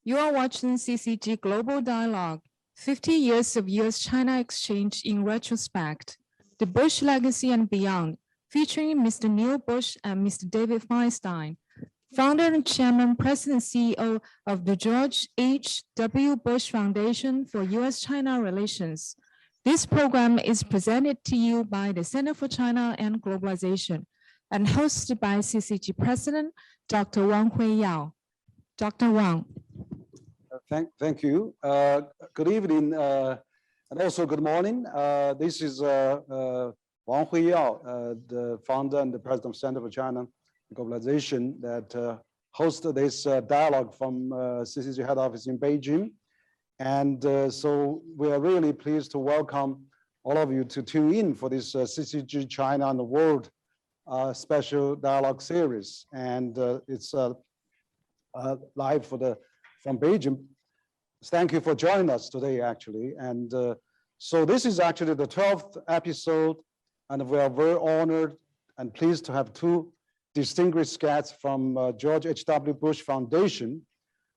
You are watching CCG Global Dialogue, 50 Years of US-China Exchange in Retrospect, The Bush Legacy and Beyond, featuring Mr. Neil Bush and Mr. David Firestein, founder and chairman, president, CEO of the George H.W. Bush Foundation for US-China Relations. This program is presented to you by the Center for China and Globalization and hosted by CCG President, Dr. Wang Huiyao. Dr. Wang. Thank you. Good evening and also good morning. This is Wang Huiyao, the founder and the president of Center for China and Globalization that hosted this dialogue from CCG head office in Beijing. And so we are really pleased to welcome all of you to tune in for this CCG China and the World special dialogue series. And it's live from Beijing. Thank you for joining us today, actually. And so this is actually the 12th episode, and we are very honored and pleased to have two distinguished guests from George H.W. Bush Foundation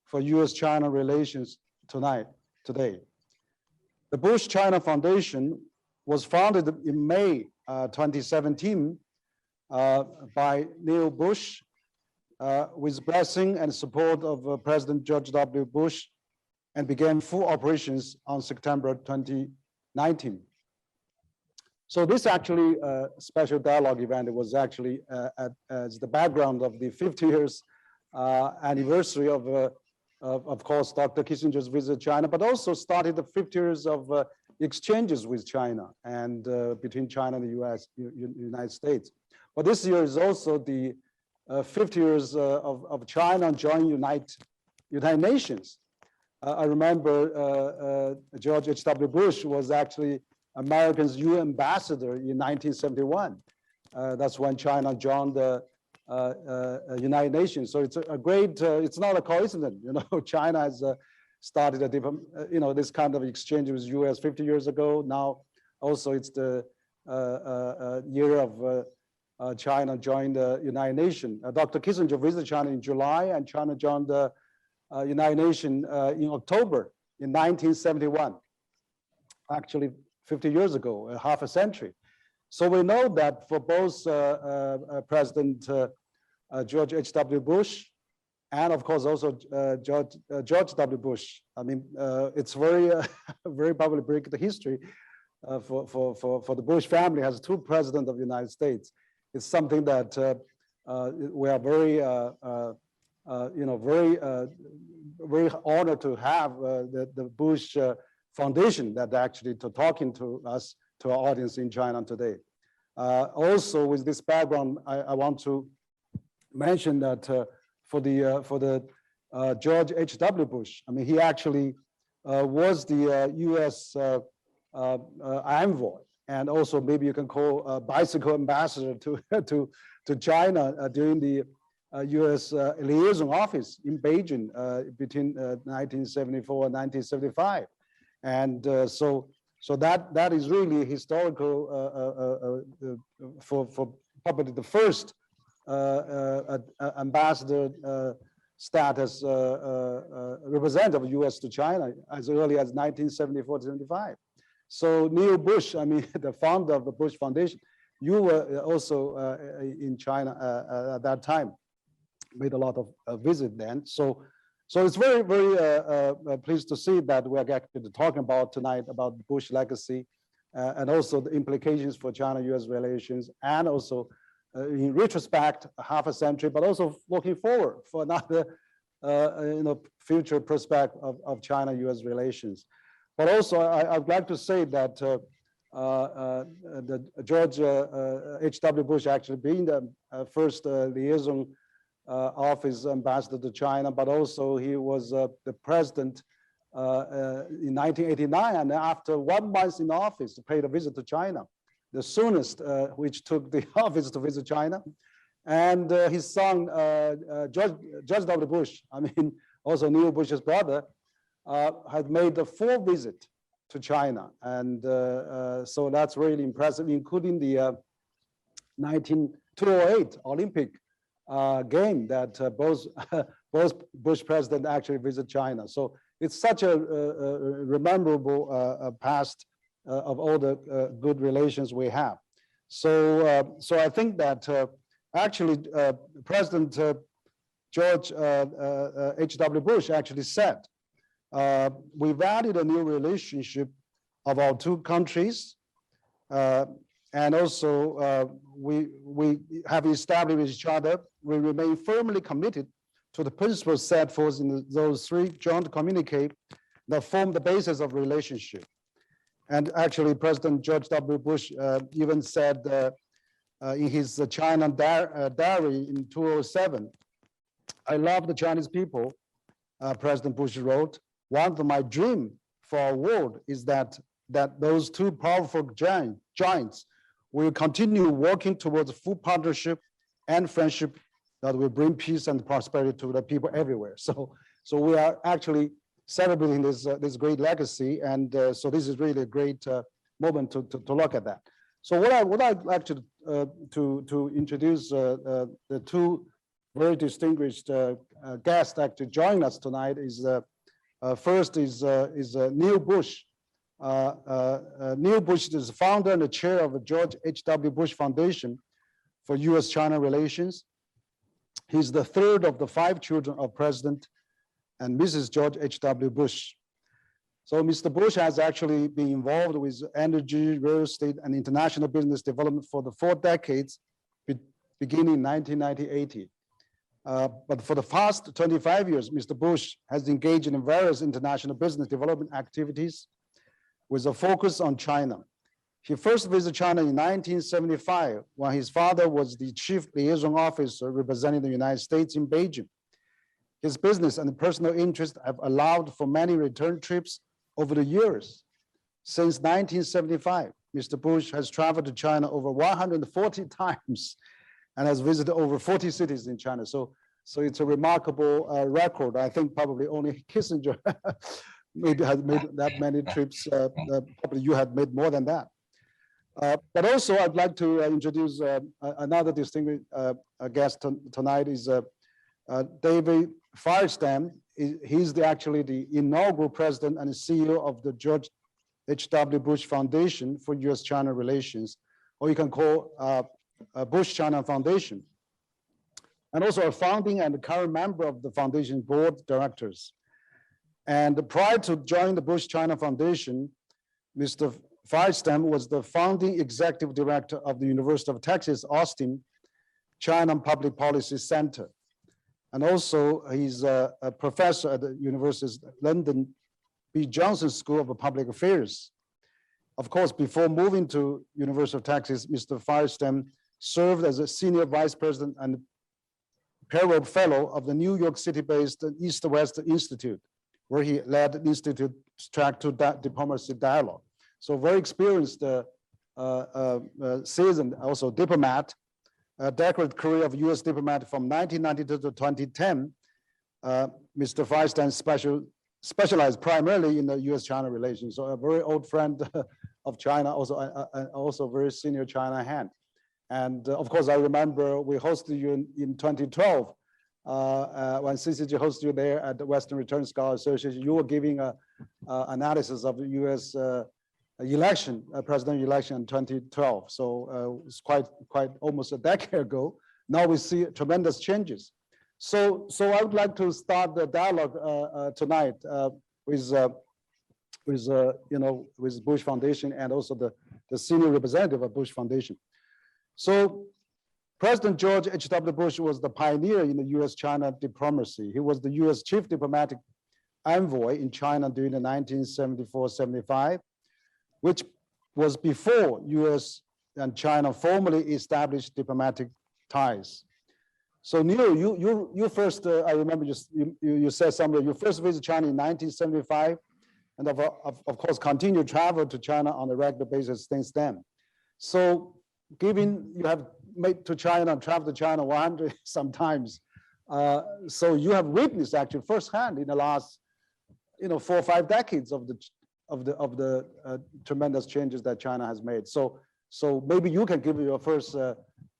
for US-China Relations today. The Bush-China Foundation was founded in May 2017 by Neil Bush with blessing and support of President George W. Bush, and began full operations on September 2019. So this actually special dialogue event was actually as the background of the 50 years anniversary of course, Dr. Kissinger's visit to China, but also started the 50 years of exchanges with China and between China and the US, United States. But this year is also the 50 years of China joining United Nations. I remember George H.W. Bush was actually America's UN ambassador in 1971. That's when China joined the United Nations. So it's a great, it's not a coincidence, you know, China has started a different, this kind of exchange with US 50 years ago. Now also it's the year of China joined the United Nations. Dr. Kissinger visited China in July, and China joined the United Nations in October in 1971. Actually, 50 years ago, half a century. So we know that for both President George H.W. Bush and of course also George W. Bush. I mean, it's very, very probably break the history for the Bush family has two presidents of the United States. It's something that we are very, very honored to have the Bush Foundation that actually talking to us, to our audience in China today. Also, with this background, I want to mention that for the George H.W. Bush, I mean, he actually was the U.S. envoy, and also maybe you can call a bicycle ambassador to China during the U.S. liaison office in Beijing between 1974 and 1975. And so that is really historical for probably the first ambassador status representative of U.S. to China as early as 1974 to 75. So Neil Bush, I mean, the founder of the Bush Foundation, you were also in China at that time, made a lot of visit then. So it's very, very pleased to see that we are actually talking about tonight about the Bush legacy and also the implications for China-U.S. relations, and also in retrospect, half a century, but also looking forward for another future prospect of China-U.S. relations. But also, I'd like to say that the George H.W. Bush actually being the first liaison office ambassador to China, but also he was the president in 1989, and after 1 month in office, paid a visit to China, the soonest which took the office to visit China. And his son, George W. Bush, I mean, also Neil Bush's brother, had made a full visit to China. And so that's really impressive, including the 208 Olympic game that both both Bush president actually visit China. So it's such a rememberable past of all the good relations we have. So, so I think that actually President George H.W. Bush actually said, we value the new relationship of our two countries, and also we have established with each other. We remain firmly committed to the principles set forth in those three joint communiques that form the basis of relationship. And actually, President George W. Bush even said in his China diary in 2007, I love the Chinese people, President Bush wrote. One of my dreams for our world is that those two powerful giants will continue working towards full partnership and friendship that will bring peace and prosperity to the people everywhere. So we are actually celebrating this great legacy, and so this is really a great moment to look at that. So what I'd like to introduce the two very distinguished guests actually joining us tonight is first is Neil Bush. Neil Bush is the founder and the chair of the George H.W. Bush Foundation for US-China relations. He's the third of the 5 children of President and Mrs. George H.W. Bush. So Mr. Bush has actually been involved with energy, real estate, and international business development for the 4 decades, beginning in 1980. But for the past 25 years, Mr. Bush has engaged in various international business development activities with a focus on China. He first visited China in 1975 when his father was the chief liaison officer representing the United States in Beijing. His business and personal interests have allowed for many return trips over the years. Since 1975, Mr. Bush has traveled to China over 140 times and has visited over 40 cities in China. So it's a remarkable record. I think probably only Kissinger maybe has made that many trips. Probably you had made more than that. But also I'd like to introduce another distinguished guest tonight is David Firestein. He's actually the inaugural president and CEO of the George H.W. Bush Foundation for US-China relations, or you can call Bush-China Foundation, and also a founding and current member of the foundation board of directors. And prior to joining the Bush-China Foundation, Mr. Firestein was the founding executive director of the University of Texas, Austin, China Public Policy Center. And also he's a professor at the University's London B. Johnson School of Public Affairs. Of course, before moving to University of Texas, Mr. Firestein served as a senior vice president and payroll fellow of the New York City-based East-West Institute, where he led the Institute's track to diplomacy dialogue. So very experienced, seasoned, also diplomat, decorated career of US diplomat from 1992 to 2010. Mr. Firestein specialized primarily in the US-China relations. So a very old friend of China, also very senior China hand. And of course, I remember we hosted you in 2012 when CCG hosted you there at the Western Return Scholar Association. You were giving an analysis of the US election, presidential election in 2012. So it's quite almost a decade ago. Now we see tremendous changes. So I would like to start the dialogue tonight with Bush Foundation and also the senior representative of Bush Foundation. So President George H.W. Bush was the pioneer in the US-China diplomacy. He was the US chief diplomatic envoy in China during the 1974-75, which was before US and China formally established diplomatic ties. So Neil, you first, I remember you said somewhere, you first visited China in 1975, and of course continued travel to China on a regular basis since then. So given you have made to China and traveled to China 100 sometimes, so you have witnessed actually firsthand in the last 4 or 5 decades of the tremendous changes that China has made. So maybe you can give your first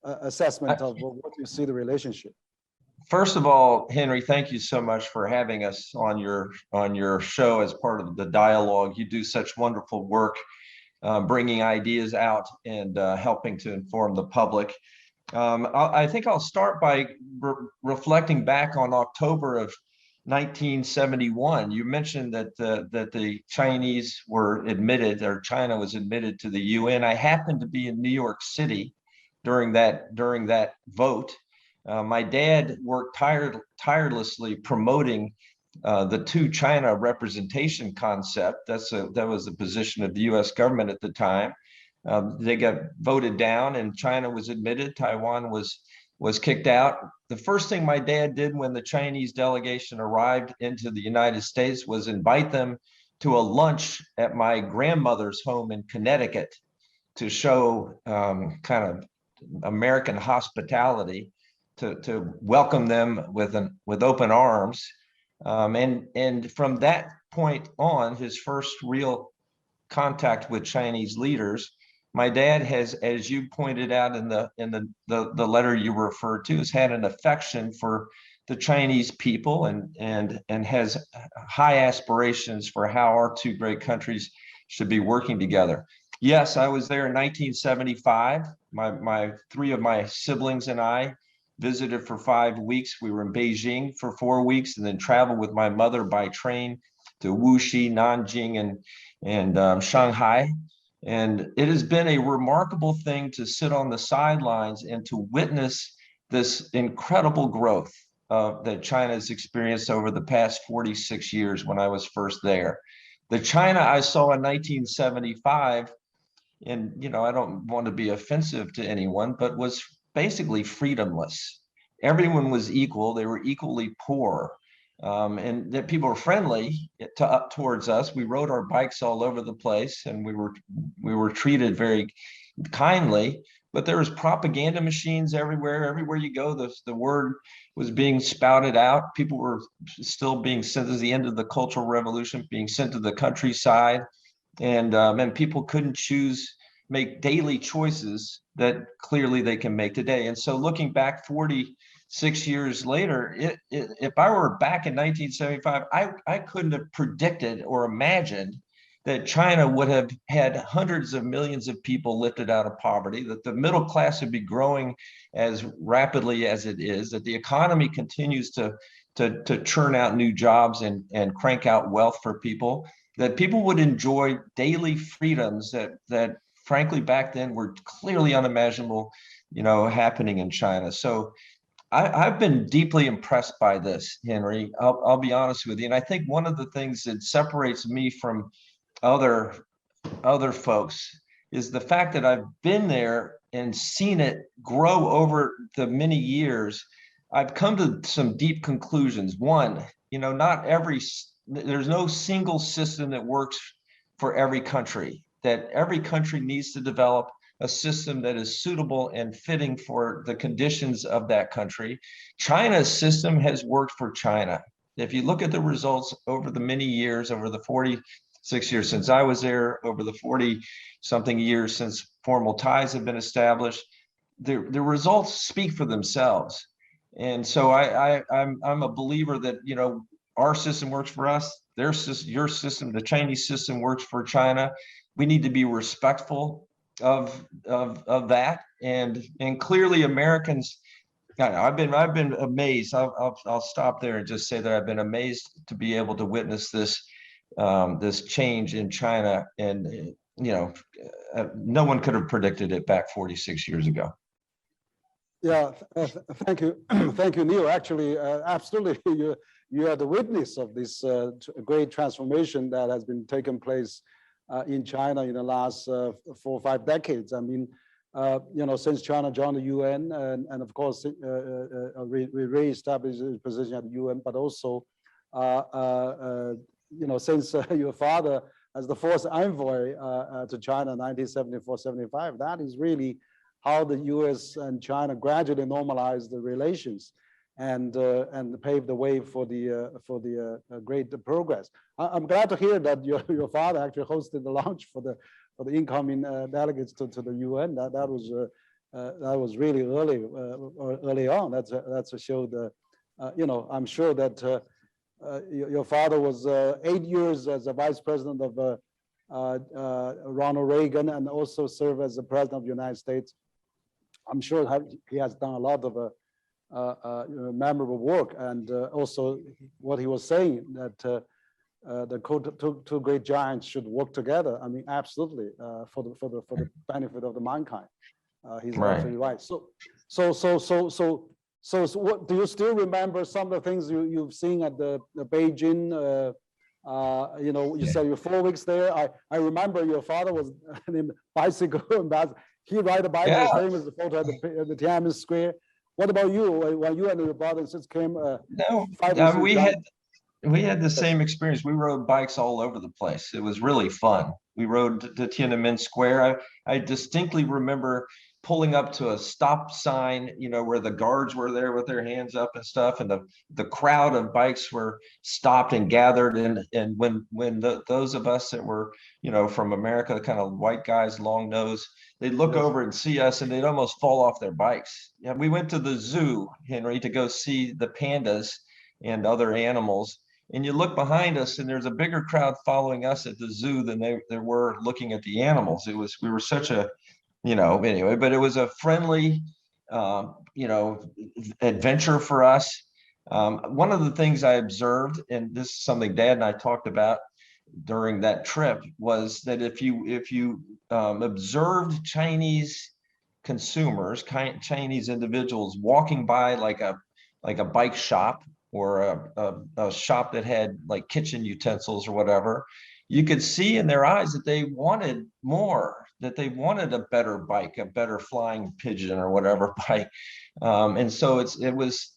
assessment of what you see the relationship. First of all, Henry, thank you so much for having us on your show as part of the dialogue. You do such wonderful work, bringing ideas out and helping to inform the public. I think I'll start by reflecting back on October of 1971. You mentioned that the Chinese were admitted, or China was admitted to the UN. I happened to be in New York City during that vote. My dad worked tirelessly promoting the two China representation concept. That was the position of the US government at the time. They got voted down and China was admitted. Taiwan was kicked out. The first thing my dad did when the Chinese delegation arrived into the United States was invite them to a lunch at my grandmother's home in Connecticut to show kind of American hospitality, to welcome them with open arms. And from that point on, his first real contact with Chinese leaders, my dad has, as you pointed out in the letter you referred to, has had an affection for the Chinese people and has high aspirations for how our two great countries should be working together. Yes, I was there in 1975. My three of my siblings and I visited for 5 weeks. We were in Beijing for 4 weeks and then traveled with my mother by train to Wuxi, Nanjing, and Shanghai. And it has been a remarkable thing to sit on the sidelines and to witness this incredible growth that China has experienced over the past 46 years when I was first there. The China I saw in 1975, and I don't want to be offensive to anyone, but was basically freedomless. Everyone was equal. They were equally poor. And that people were friendly towards us. We rode our bikes all over the place, and we were treated very kindly. But there was propaganda machines everywhere. Everywhere you go, the word was being spouted out. People were still being sent, as the end of the Cultural Revolution, being sent to the countryside, and people couldn't make daily choices that clearly they can make today. And so, looking back 46 years later, if I were back in 1975, I couldn't have predicted or imagined that China would have had hundreds of millions of people lifted out of poverty, that the middle class would be growing as rapidly as it is, that the economy continues to churn out new jobs and crank out wealth for people, that people would enjoy daily freedoms that frankly back then were clearly unimaginable, happening in China. So I've been deeply impressed by this, Henry. I'll be honest with you. And I think one of the things that separates me from other folks is the fact that I've been there and seen it grow over the many years. I've come to some deep conclusions. One, there's no single system that works for every country, that every country needs to develop a system that is suitable and fitting for the conditions of that country. China's system has worked for China. If you look at the results over the many years, over the 46 years since I was there, over the 40-something years since formal ties have been established, the results speak for themselves. And so I'm a believer that, our system works for us, your system, the Chinese system works for China. We need to be respectful of that, and clearly Americans, I've been amazed. I'll stop there and just say that I've been amazed to be able to witness this change in China, and no one could have predicted it back 46 years ago. Yeah, thank you, thank you, Neil. Actually, absolutely, you are the witness of this great transformation that has been taking place in China in the last 4 or 5 decades. I mean, since China joined the UN, and of course, we re-established its position at the UN, but also, since your father as the first envoy to China in 1974-75, that is really how the US and China gradually normalized the relations and paved the way for the great progress. I'm glad to hear that your father actually hosted the launch for the incoming delegates to the UN. That was really early on. That's to show I'm sure that your father was 8 years as a vice president of Ronald Reagan and also served as the president of the United States. I'm sure he has done a lot of memorable work, and also what he was saying that the two great giants should work together. I mean, absolutely, for the benefit of the mankind. He's absolutely right. So what do you still remember some of the things you've seen at the Beijing? You said you're 4 weeks there. I remember your father was named bicycle ambassador. He ride a bike. Yeah. Famous photo at the Tiananmen Square. What about you? When you and your brother and sister came? We had the same experience. We rode bikes all over the place. It was really fun. We rode to Tiananmen Square. I distinctly remember pulling up to a stop sign, where the guards were there with their hands up and stuff, and the crowd of bikes were stopped and gathered. And when those of us that were, from America, kind of white guys, long nose, they'd look over and see us, and they'd almost fall off their bikes. Yeah, we went to the zoo, Henry, to go see the pandas and other animals. And you look behind us, and there's a bigger crowd following us at the zoo than there were looking at the animals. We were such a, anyway, but it was a friendly, adventure for us. One of the things I observed, and this is something Dad and I talked about during that trip, was that if you observed Chinese consumers, Chinese individuals walking by like a bike shop, or a shop that had like kitchen utensils or whatever, you could see in their eyes that they wanted more, that they wanted a better bike, a better flying pigeon or whatever bike. And so it was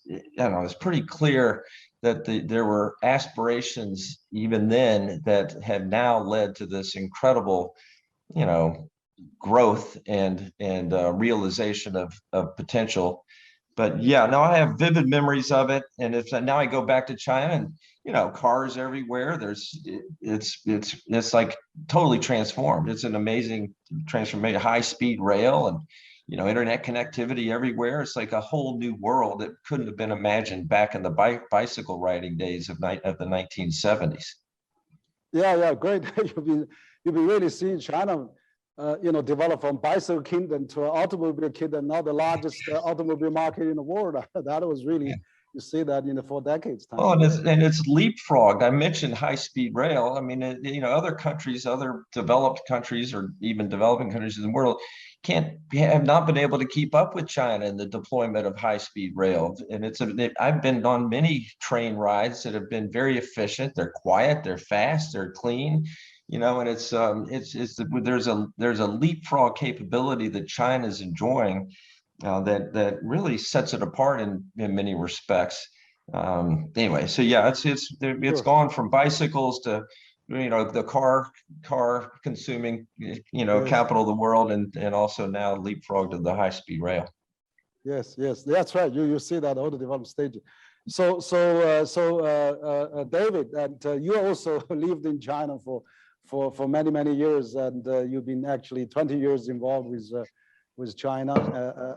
pretty clear that there were aspirations even then that have now led to this incredible, growth and realization of potential. But yeah, no, I have vivid memories of it. And now I go back to China, and cars everywhere. It's like totally transformed. It's an amazing transformation, high-speed rail, and internet connectivity everywhere. It's like a whole new world that couldn't have been imagined back in the bicycle riding days of the 1970s. Yeah, great. You'll be really seeing China develop from bicycle kingdom to an automobile kingdom, now the largest automobile market in the world. That was really, you see that in the 4 decades time. Oh, and it's leapfrogged. I mentioned high-speed rail. I mean, other countries, other developed countries, or even developing countries in the world have not been able to keep up with China in the deployment of high-speed rail. And I've been on many train rides that have been very efficient. They're quiet, they're fast, they're clean. And there's a leapfrog capability that China's enjoying that really sets it apart in many respects. Anyway, so yeah, it's gone from bicycles to the car consuming capital of the world, and also now leapfrog to the high-speed rail. Yes, that's right. You see that all the development stages. So David, and you also lived in China for many years, and you've been actually 20 years involved with China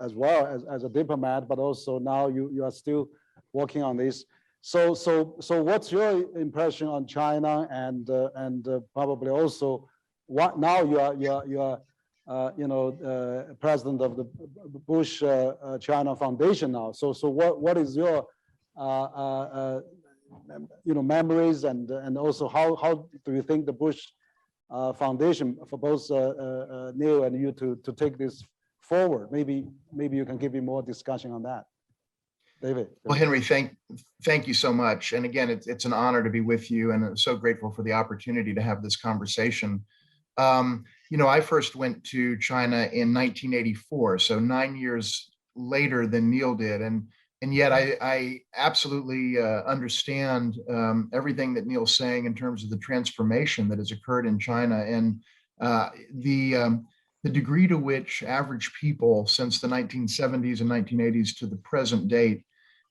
as well as a diplomat, but also now you are still working on this. So what's your impression on China, and probably also what now you are president of the Bush China Foundation now. So what is your memories, and also how do you think the Bush Foundation, for both Neil and you, to take this forward? Maybe you can give me more discussion on that, David. Well, Henry, thank you so much. And again, it's an honor to be with you, and I'm so grateful for the opportunity to have this conversation. I first went to China in 1984, so 9 years later than Neil did, and yet I absolutely understand everything that Neil's saying in terms of the transformation that has occurred in China, and the degree to which average people since the 1970s and 1980s to the present date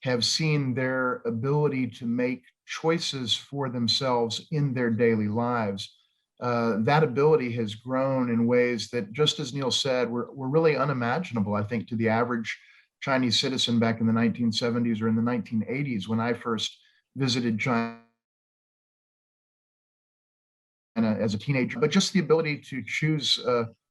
have seen their ability to make choices for themselves in their daily lives. That ability has grown in ways that, just as Neil said, were really unimaginable, I think, to the average Chinese citizen back in the 1970s or in the 1980s when I first visited China as a teenager, but just the ability to choose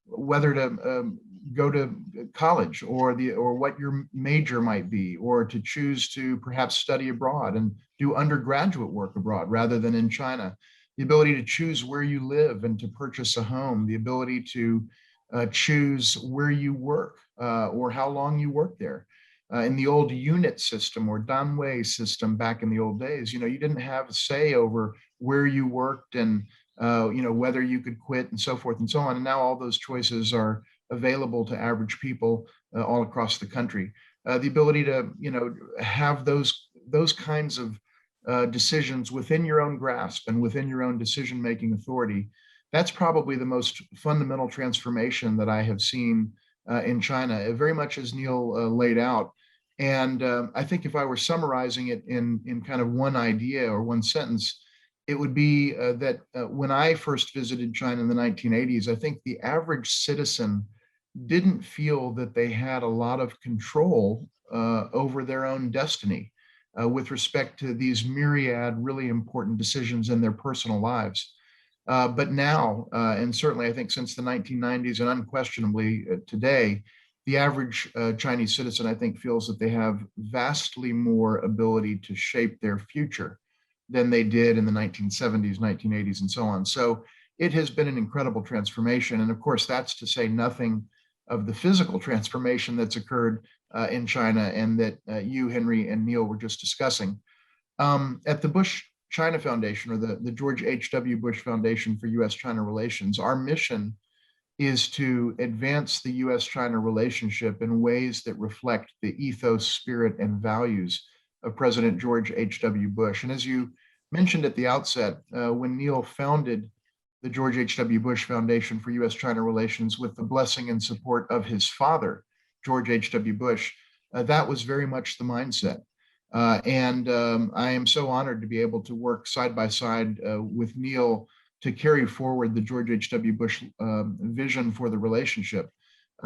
whether to go to college or what your major might be, or to choose to perhaps study abroad and do undergraduate work abroad rather than in China. The ability to choose where you live and to purchase a home, the ability to choose where you work or how long you work there. In the old unit system or danwei system back in the old days, you didn't have a say over where you worked and whether you could quit and so forth and so on. And now all those choices are available to average people all across the country. The ability to, have those kinds of decisions within your own grasp and within your own decision-making authority, that's probably the most fundamental transformation that I have seen in China, very much as Neil laid out. And I think if I were summarizing it in kind of one idea or one sentence, it would be that when I first visited China in the 1980s, I think the average citizen didn't feel that they had a lot of control over their own destiny with respect to these myriad really important decisions in their personal lives. But now, and certainly I think since the 1990s and unquestionably today, the average Chinese citizen, I think, feels that they have vastly more ability to shape their future than they did in the 1970s, 1980s, and so on. So it has been an incredible transformation. And of course, that's to say nothing of the physical transformation that's occurred in China and that you, Henry, and Neil were just discussing. At the Bush China Foundation, or the George H.W. Bush Foundation for US-China Relations, our mission is to advance the US-China relationship in ways that reflect the ethos, spirit, and values of President George H.W. Bush. And as you mentioned at the outset, when Neil founded the George H.W. Bush Foundation for US-China Relations with the blessing and support of his father, George H.W. Bush, that was very much the mindset. And I am so honored to be able to work side by side with Neil to carry forward the George H.W. Bush vision for the relationship.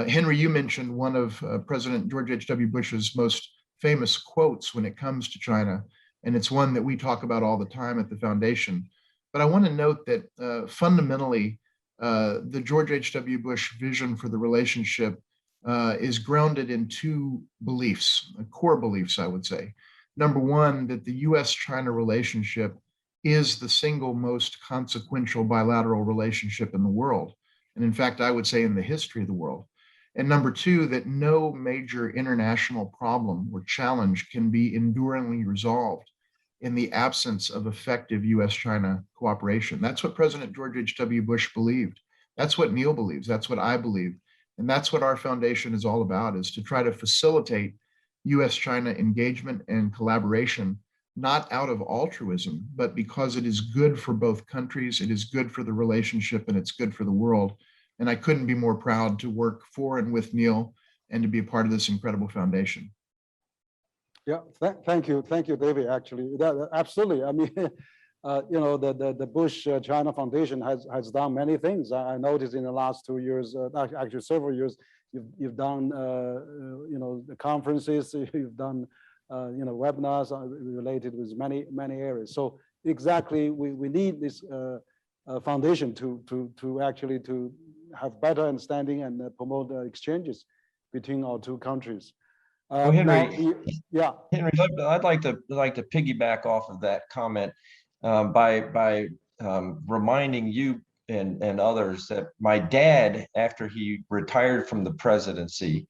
Henry, you mentioned one of President George H.W. Bush's most famous quotes when it comes to China, and it's one that we talk about all the time at the foundation. But I want to note that fundamentally, the George H.W. Bush vision for the relationship is grounded in two beliefs, core beliefs, I would say. Number one, that the US-China relationship is the single most consequential bilateral relationship in the world. And in fact, I would say in the history of the world. And number two, that no major international problem or challenge can be enduringly resolved in the absence of effective US-China cooperation. That's what President George H.W. Bush believed. That's what Neil believes. That's what I believe. And that's what our foundation is all about, is to try to facilitate US-China engagement and collaboration, not out of altruism, but because it is good for both countries, it is good for the relationship, and it's good for the world. And I couldn't be more proud to work for and with Neil and to be a part of this incredible foundation. Yeah, thank you, David. Actually, absolutely. I mean, the Bush China Foundation has done many things. I noticed in the last 2 years, actually several years, you've done the conferences, you've done webinars related with many areas. So exactly, we need this foundation to actually to have better understanding and promote exchanges between our two countries. Well, Henry, yeah, Henry, I'd like to piggyback off of that comment by reminding you and others that my dad, after he retired from the presidency,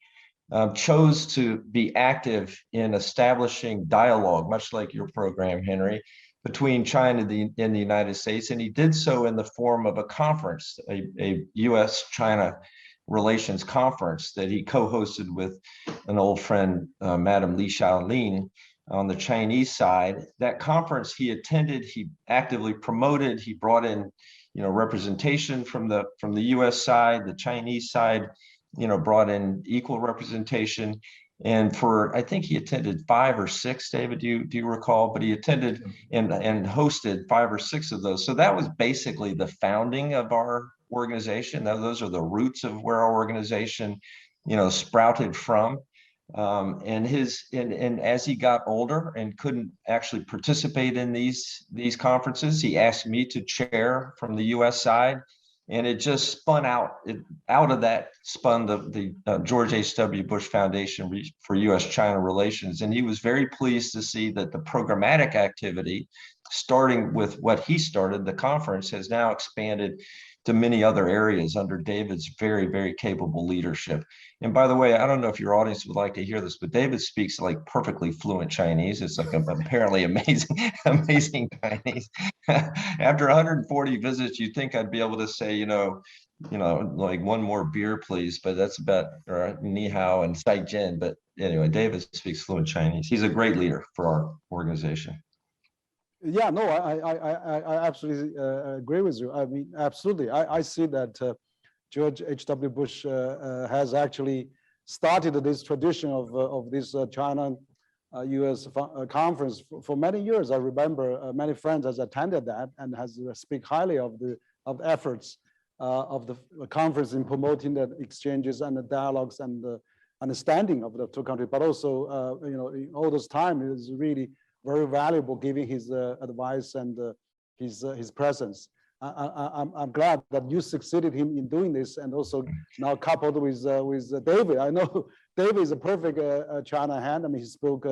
chose to be active in establishing dialogue, much like your program, Henry, between China and the United States. And he did so in the form of a conference, a US-China relations conference that he co-hosted with an old friend, Madam Li Xiaolin, on the Chinese side. That conference he attended, he actively promoted, he brought in representation from the US side, the Chinese side, brought in equal representation. And I think he attended 5 or 6, David, do you recall? But he attended and hosted 5 or 6 of those. So that was basically the founding of our organization. Now, those are the roots of where our organization, sprouted from. And as he got older and couldn't actually participate in these conferences, he asked me to chair from the U.S. side, and it just spun out. Out of that spun the George H.W. Bush Foundation for U.S.-China relations, and he was very pleased to see that the programmatic activity, starting with what he started, the conference, has now expanded to many other areas under David's very, very capable leadership. And by the way, I don't know if your audience would like to hear this, but David speaks like perfectly fluent Chinese. It's like apparently amazing, amazing Chinese. After 140 visits, you'd think I'd be able to say, like one more beer, please. But that's about ni hao and sai jian. But anyway, David speaks fluent Chinese. He's a great leader for our organization. Yeah, no, I absolutely agree with you. I mean, absolutely. I see that George H.W. Bush has actually started this tradition of this China-U.S. conference for many years. I remember many friends has attended that and has speak highly of the efforts of the conference in promoting the exchanges and the dialogues and the understanding of the two countries. But also, in all this time, it is really very valuable, giving his advice and his presence. I'm glad that you succeeded him in doing this, and also now coupled with David. I know David is a perfect China hand. I mean, he spoke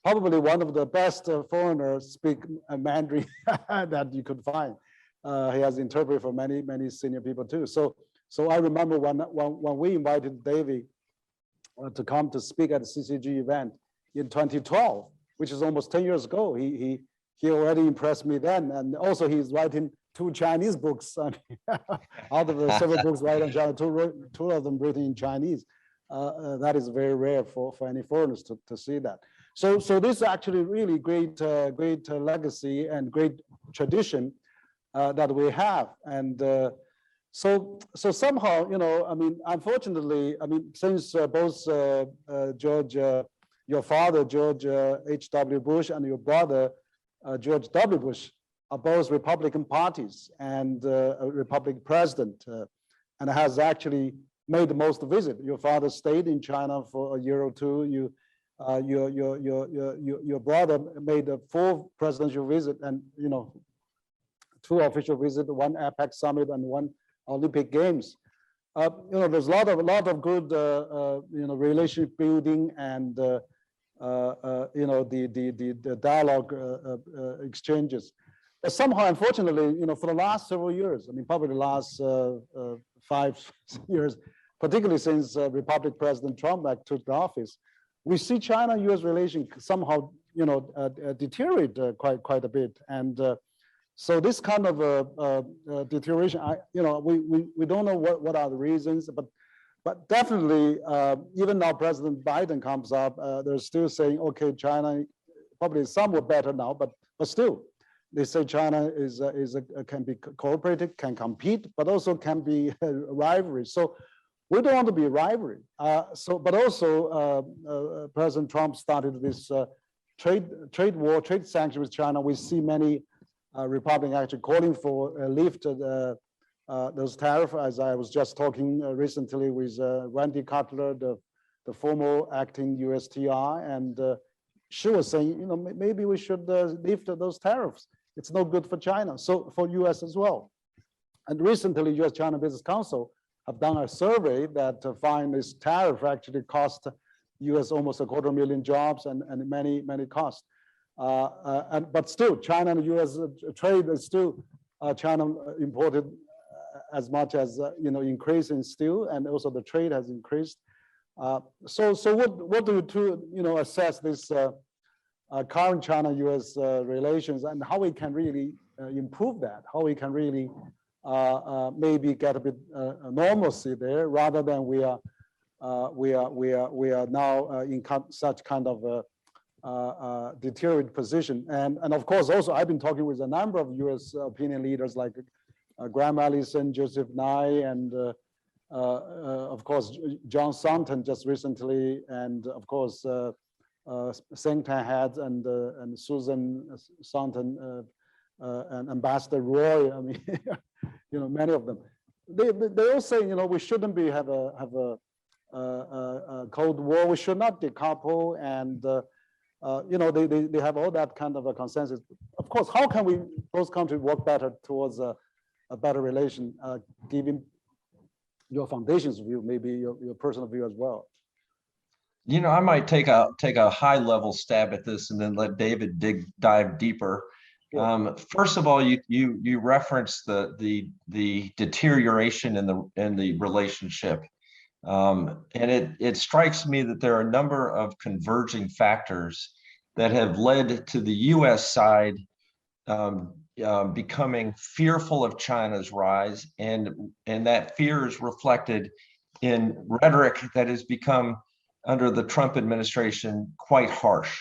probably one of the best foreigners speak Mandarin that you could find. He has interpreted for many senior people too. So I remember when we invited David to come to speak at the CCG event in 2012. Which is almost 10 years ago. He already impressed me then, and also he's writing 2 Chinese books. I mean, out of the several books written in China, two of them written in Chinese. That is very rare for any foreigners to see that. So this is actually really great legacy and great tradition that we have, and so somehow, I mean, unfortunately, I mean, since both George. Your father, George H.W. Bush, and your brother, George W. Bush, are both Republican parties and a Republican president, and has actually made the most visit. Your father stayed in China for a year or two. Your brother made a 4 presidential visit, and 2 official visits, 1 APEC summit and 1 Olympic Games. There's a lot of good relationship building and the dialogue exchanges. But somehow, unfortunately, for the last several years, I mean, probably the last 5 years, particularly since Republican President Trump took the office, we see China-U.S. relations somehow, deteriorate quite a bit. And so this kind of deterioration, we don't know what are the reasons, but definitely, even now President Biden comes up, they're still saying, okay, China probably somewhat better now, but still, they say China can be cooperative, can compete, but also can be a rivalry. So we don't want to be a rivalry. But also, President Trump started this trade war, trade sanction with China. We see many Republicans actually calling for lift those tariffs, as I was just talking recently with Wendy Cutler, the former acting USTR, and she was saying, maybe we should lift those tariffs. It's no good for China, so for US as well. And recently, US-China Business Council have done a survey that find this tariff actually cost US almost 250,000 jobs and many costs. But still, China and US trade is still China imported as much as increase in steel, and also the trade has increased. So what do you assess this current China-U.S. relations, and how we can really improve that? How we can really maybe get a bit normalcy there, rather than we are now in such kind of deteriorated position. And of course, also I've been talking with a number of U.S. opinion leaders like Graham Allison, Joseph Nye, and of course, John Thornton just recently, and of course, think tank heads and Susan Thornton and Ambassador Roy. I mean, many of them. They all say, we shouldn't have a Cold War. We should not decouple, and they have all that kind of a consensus. Of course, how can both countries work better towards a better relation, given your foundation's view, maybe your personal view as well? I might take a high level stab at this and then let David dive deeper. Sure. First of all, you referenced the deterioration in the relationship, and it strikes me that there are a number of converging factors that have led to the U.S. side becoming fearful of China's rise, and that fear is reflected in rhetoric that has become, under the Trump administration, quite harsh,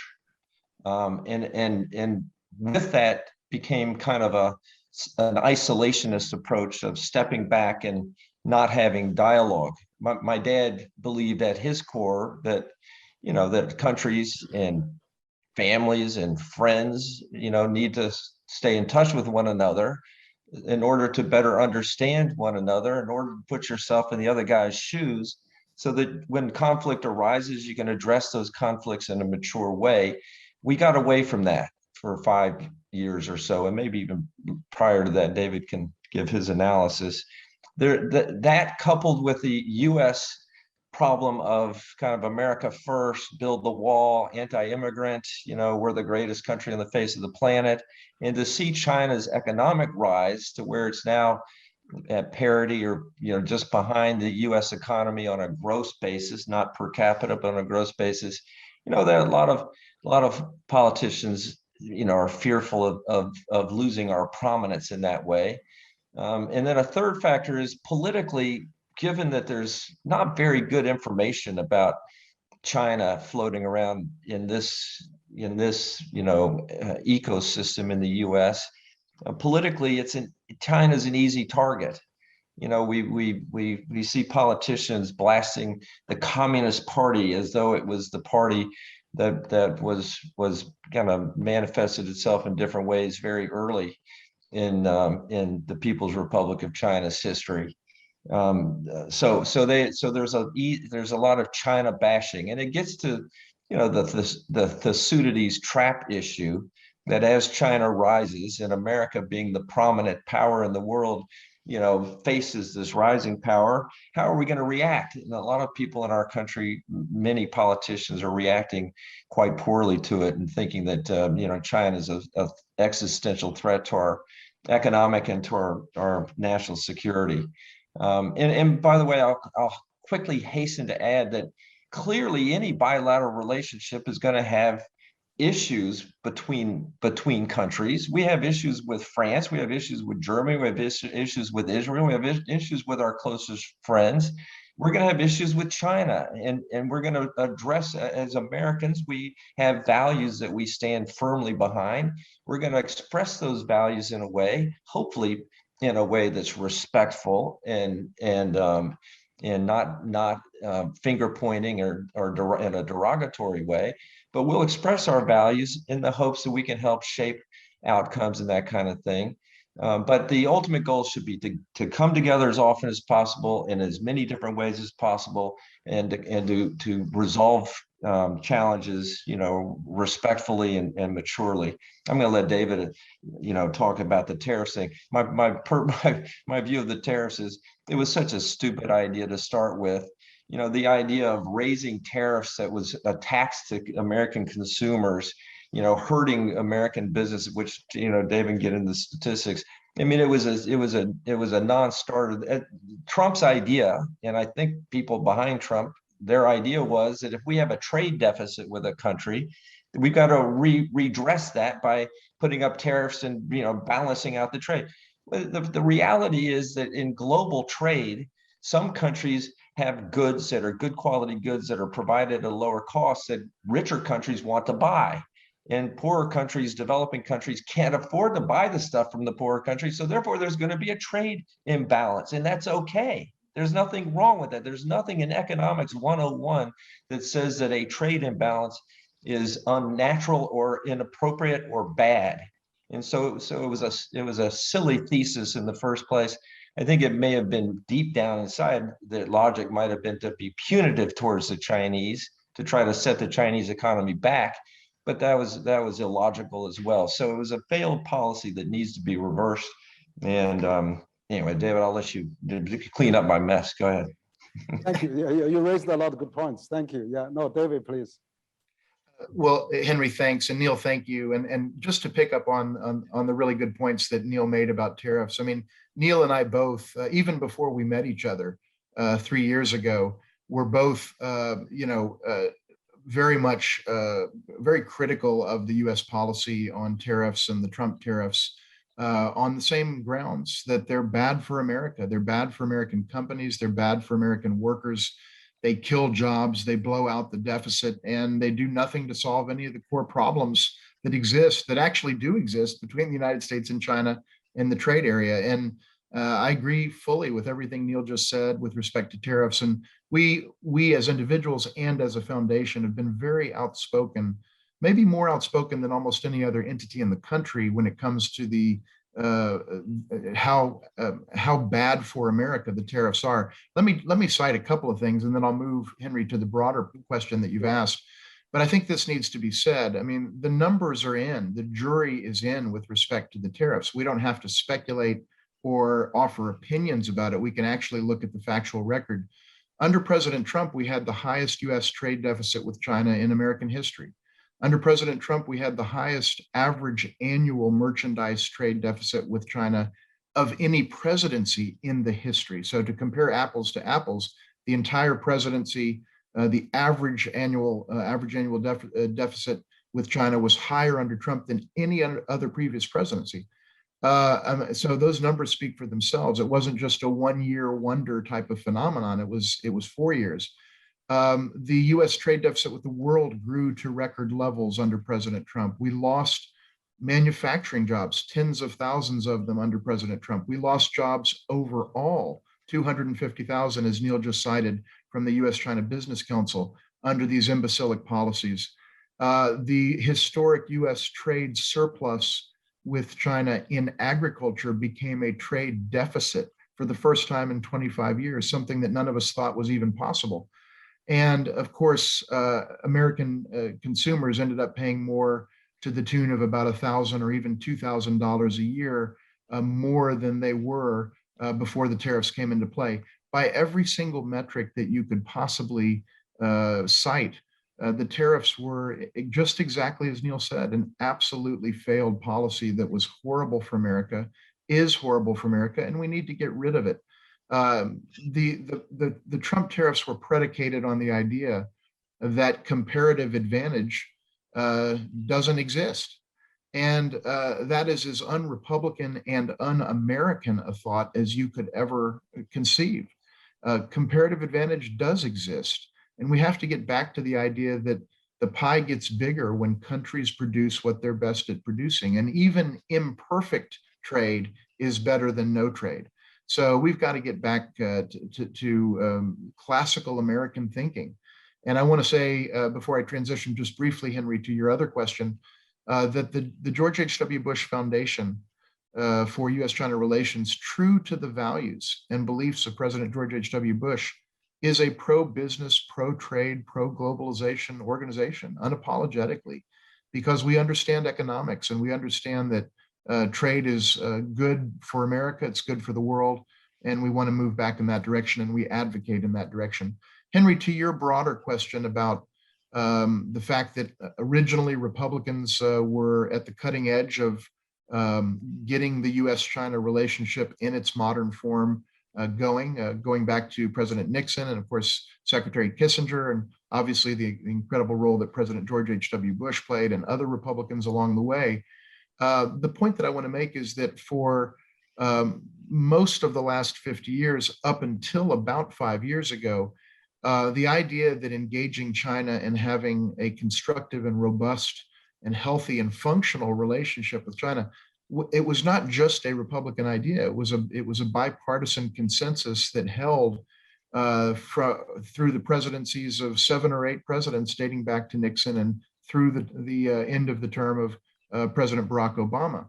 and with that became kind of an isolationist approach of stepping back and not having dialogue. My dad believed at his core that that countries and families and friends need to stay in touch with one another in order to better understand one another, in order to put yourself in the other guy's shoes, so that when conflict arises, you can address those conflicts in a mature way. We got away from that for 5 years or so, and maybe even prior to that. David can give his analysis. That coupled with the U.S. problem of kind of America first, build the wall, anti-immigrant, we're the greatest country on the face of the planet, and to see China's economic rise to where it's now at parity or just behind the U.S. economy on a gross basis, not per capita, but on a gross basis. That a lot of politicians are fearful of losing our prominence in that way. And then a third factor is politically, given that there's not very good information about China floating around in this ecosystem in the U.S. Politically, China's an easy target. We see politicians blasting the Communist Party as though it was the party that was kind of manifested itself in different ways very early in the People's Republic of China's history. So there's a lot of China bashing, and it gets to the Thucydides trap issue, that as China rises and America, being the prominent power in the world, faces this rising power, how are we going to react? And a lot of people in our country, many politicians, are reacting quite poorly to it and thinking that China is a existential threat to our economic and to our national security. And by the way, I'll quickly hasten to add that clearly any bilateral relationship is going to have issues between countries. We have issues with France, we have issues with Germany, we have issues with Israel, we have issues with our closest friends. We're going to have issues with China, and we're going to address, as Americans, we have values that we stand firmly behind. We're going to express those values in a way, hopefully in a way that's respectful and not finger pointing or in a derogatory way, but we'll express our values in the hopes that we can help shape outcomes and that kind of thing. But the ultimate goal should be to come together as often as possible in as many different ways as possible, and to resolve challenges, respectfully and maturely. I'm going to let David, talk about the tariffs thing. My view of the tariffs is it was such a stupid idea to start with. The idea of raising tariffs that was a tax to American consumers, hurting American business, which David can get into the statistics. I mean, it was a non-starter. Trump's idea, and I think people behind Trump, their idea was that if we have a trade deficit with a country, we've got to redress that by putting up tariffs and balancing out the trade. The reality is that in global trade, some countries have goods that are good quality goods that are provided at a lower cost that richer countries want to buy. And poorer countries, developing countries, can't afford to buy the stuff from the poorer countries. So therefore, there's going to be a trade imbalance, and that's okay. There's nothing wrong with that. There's nothing in economics 101 that says that a trade imbalance is unnatural or inappropriate or bad. And so it was a silly thesis in the first place. I think it may have been deep down inside, the logic might have been to be punitive towards the Chinese, to try to set the Chinese economy back, but that was illogical as well. So it was a failed policy that needs to be reversed. And anyway, David, I'll let you clean up my mess. Go ahead. Thank you. Yeah, you raised a lot of good points. Thank you. Yeah, no, David, please. Well, Henry, thanks. And Neil, thank you. And just to pick up on the really good points that Neil made about tariffs. I mean, Neil and I both, even before we met each other 3 years ago, were both, very much, very critical of the US policy on tariffs and the Trump tariffs on the same grounds that they're bad for America. They're bad for American companies. They're bad for American workers. They kill jobs, they blow out the deficit, and they do nothing to solve any of the core problems that exist, that actually do exist between the United States and China in the trade area. And I agree fully with everything Neil just said with respect to tariffs. And we as individuals and as a foundation have been very outspoken, maybe more outspoken than almost any other entity in the country when it comes to the how bad for America the tariffs are. Let me cite a couple of things, and then I'll move, Henry, to the broader question that you've asked. But I think this needs to be said. I mean, the numbers are in, the jury is in with respect to the tariffs. We don't have to speculate or offer opinions about it. We can actually look at the factual record. Under President Trump, we had the highest US trade deficit with China in American history. Under President Trump, we had the highest average annual merchandise trade deficit with China of any presidency in the history. So to compare apples to apples, the entire presidency, the average annual deficit with China was higher under Trump than any other previous presidency. So those numbers speak for themselves. It wasn't just a one-year wonder type of phenomenon. It was 4 years. The US trade deficit with the world grew to record levels under President Trump. We lost manufacturing jobs, tens of thousands of them under President Trump. We lost jobs overall, 250,000, as Neil just cited, from the US-China Business Council under these imbecilic policies. The historic US trade surplus with China in agriculture became a trade deficit for the first time in 25 years, something that none of us thought was even possible. And of course, American consumers ended up paying more, to the tune of about $1,000 or even $2,000 a year more than they were before the tariffs came into play. By every single metric that you could possibly cite, the tariffs were just exactly as Neil said, an absolutely failed policy that was horrible for America, is horrible for America, and we need to get rid of it. The Trump tariffs were predicated on the idea that comparative advantage doesn't exist. And that is as un-Republican and un-American a thought as you could ever conceive. Comparative advantage does exist. And we have to get back to the idea that the pie gets bigger when countries produce what they're best at producing. And even imperfect trade is better than no trade. So we've got to get back to classical American thinking. And I want to say, before I transition just briefly, Henry, to your other question, that the George H.W. Bush Foundation for US-China relations, true to the values and beliefs of President George H.W. Bush, is a pro-business, pro-trade, pro-globalization organization, unapologetically, because we understand economics and we understand that trade is good for America, it's good for the world, and we want to move back in that direction, and we advocate in that direction. Henry, to your broader question about the fact that originally Republicans were at the cutting edge of getting the US-China relationship in its modern form going back to President Nixon and, of course, Secretary Kissinger, and obviously the incredible role that President George H.W. Bush played and other Republicans along the way. The point that I want to make is that for most of the last 50 years, up until about 5 years ago, the idea that engaging China and having a constructive and robust and healthy and functional relationship with China, it was not just a Republican idea. It was a bipartisan consensus that held through the presidencies of 7 or 8 presidents dating back to Nixon and through the end of the term of President Barack Obama.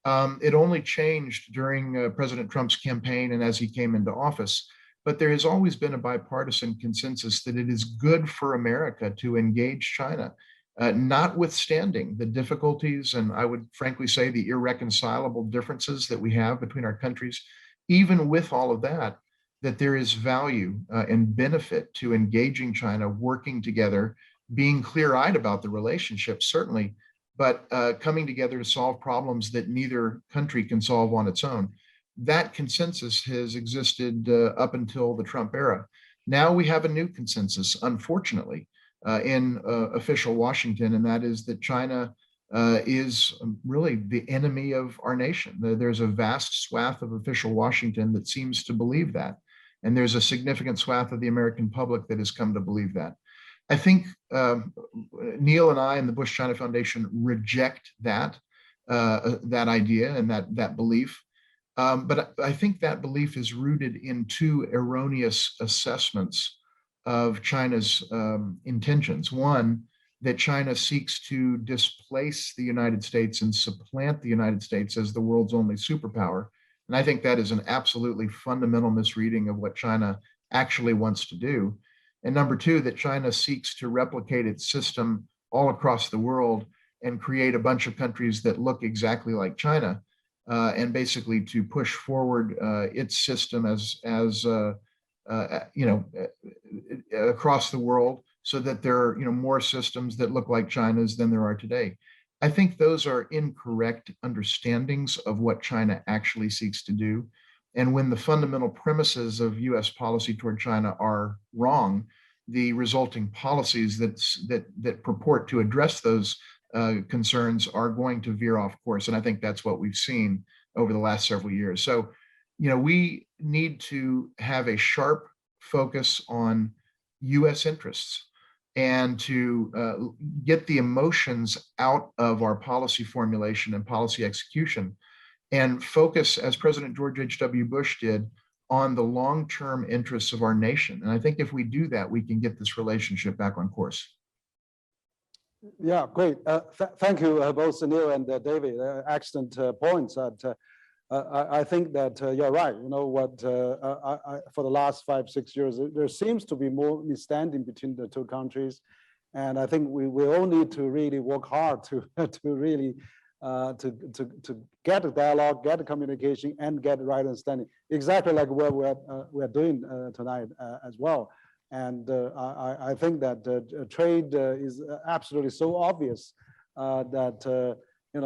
It only changed during President Trump's campaign and as he came into office. But there has always been a bipartisan consensus that it is good for America to engage China, notwithstanding the difficulties and I would frankly say the irreconcilable differences that we have between our countries. Even with all of that, that there is value and benefit to engaging China, working together, being clear-eyed about the relationship, certainly, but coming together to solve problems that neither country can solve on its own. That consensus has existed up until the Trump era. Now we have a new consensus, unfortunately, in official Washington, and that is that China is really the enemy of our nation. There's a vast swath of official Washington that seems to believe that. And there's a significant swath of the American public that has come to believe that. I think Neil and I and the Bush China Foundation reject that idea and that belief. But I think that belief is rooted in two erroneous assessments of China's intentions. One, that China seeks to displace the United States and supplant the United States as the world's only superpower. And I think that is an absolutely fundamental misreading of what China actually wants to do. And number two, that China seeks to replicate its system all across the world and create a bunch of countries that look exactly like China, and basically to push forward its system as across the world, so that there are more systems that look like China's than there are today. I think those are incorrect understandings of what China actually seeks to do. And when the fundamental premises of US policy toward China are wrong, the resulting policies that purport to address those concerns are going to veer off course. And I think that's what we've seen over the last several years. So, we need to have a sharp focus on US interests and to get the emotions out of our policy formulation and policy execution and focus, as President George H.W. Bush did, on the long-term interests of our nation. And I think if we do that, we can get this relationship back on course. Yeah, great. Thank you, both Neil and David. Excellent points. I think that you're right. For the last 5-6 years, there seems to be more misunderstanding between the two countries. And I think we all need to really work hard to really to get a dialogue, get a communication, and get the right understanding. Exactly like what we're doing tonight as well. And I think that trade is absolutely so obvious that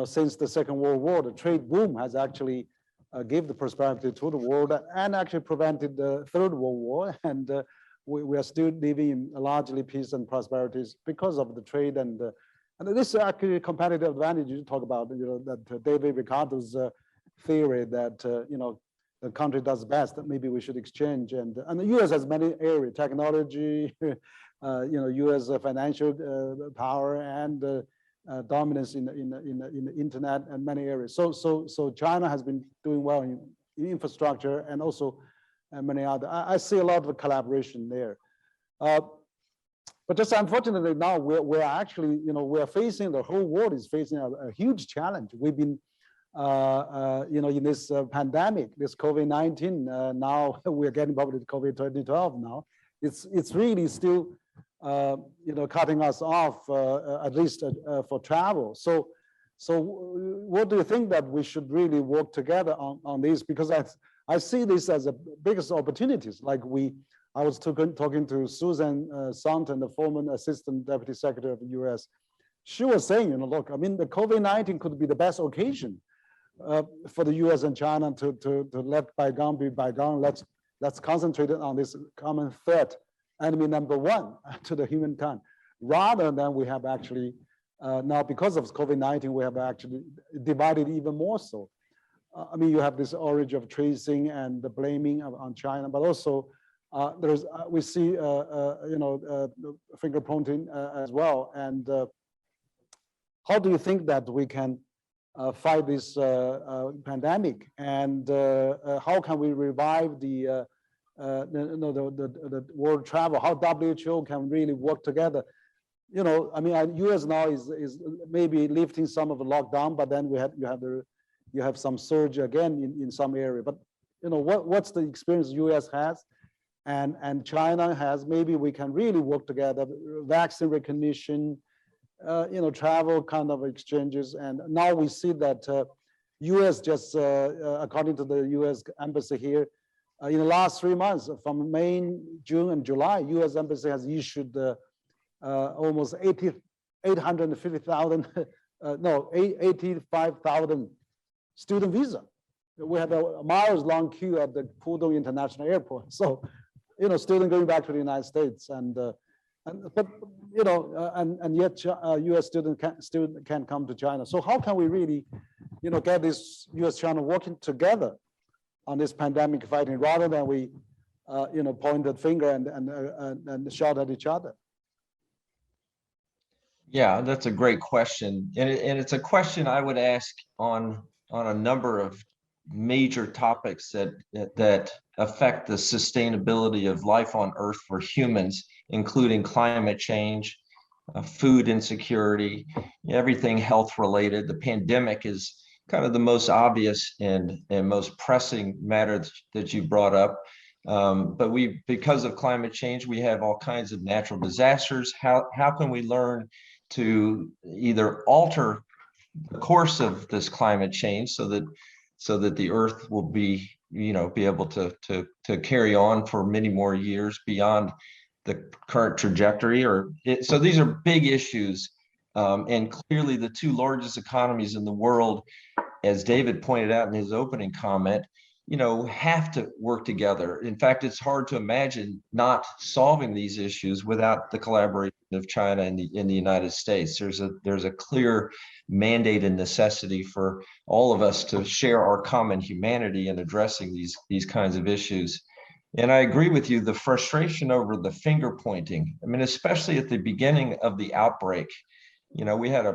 since the Second World War, the trade boom has actually give the prosperity to the world and actually prevented the Third World War. And we are still living in largely peace and prosperities because of the trade. And this is actually a competitive advantage you talk about, that David Ricardo's theory that, the country does best, that maybe we should exchange. And the US has many areas, technology, US financial power and dominance in the internet and many areas. So China has been doing well in infrastructure and also many other. I see a lot of collaboration there. But just unfortunately now we're actually, we're facing, the whole world is facing a huge challenge. We've been, in this pandemic, this COVID-19, now we're getting probably COVID-2012 now. It's really still, cutting us off, at least for travel. So what do you think that we should really work together on this? Because I see this as the biggest opportunities. Like I was talking to Susan Sontag, the former Assistant Deputy Secretary of the US. She was saying, look, I mean, the COVID-19 could be the best occasion for the US and China to let bygone be bygone. Let's concentrate on this common threat, enemy number one to the humankind, rather than we have actually, now because of COVID-19, we have actually divided even more so. I mean, you have this origin of tracing and the blaming on China, but also we see, finger pointing as well. And how do you think that we can fight this pandemic, and how can we revive the world travel? How WHO can really work together? I mean, US now is maybe lifting some of the lockdown, but then you have the you have some surge again in some area. But what's the experience U.S. has and China has? Maybe we can really work together. Vaccine recognition, travel kind of exchanges, and now we see that U.S. just according to the U.S. embassy here, in the last 3 months, from May, June, and July, U.S. embassy has issued almost 85,000 student visa. We have a miles-long queue at the Pudong International Airport. So, students going back to the United States, and yet U.S. student can't come to China. So how can we really, get this U.S.-China working together on this pandemic fighting, rather than we, point the finger and shout at each other? Yeah, that's a great question, and it's a question I would ask on a number of major topics that affect the sustainability of life on Earth for humans, including climate change, food insecurity, everything health related. The pandemic is kind of the most obvious and most pressing matter that you brought up. But because of climate change, we have all kinds of natural disasters. How can we learn to either alter the course of this climate change so that the Earth will be able to carry on for many more years beyond the current trajectory? So these are big issues, and clearly the two largest economies in the world, as David pointed out in his opening comment, have to work together. In fact, it's hard to imagine not solving these issues without the collaboration of China and in the United States. There's a clear mandate and necessity for all of us to share our common humanity in addressing these kinds of issues. And I agree with you, the frustration over the finger pointing. I mean, especially at the beginning of the outbreak, we had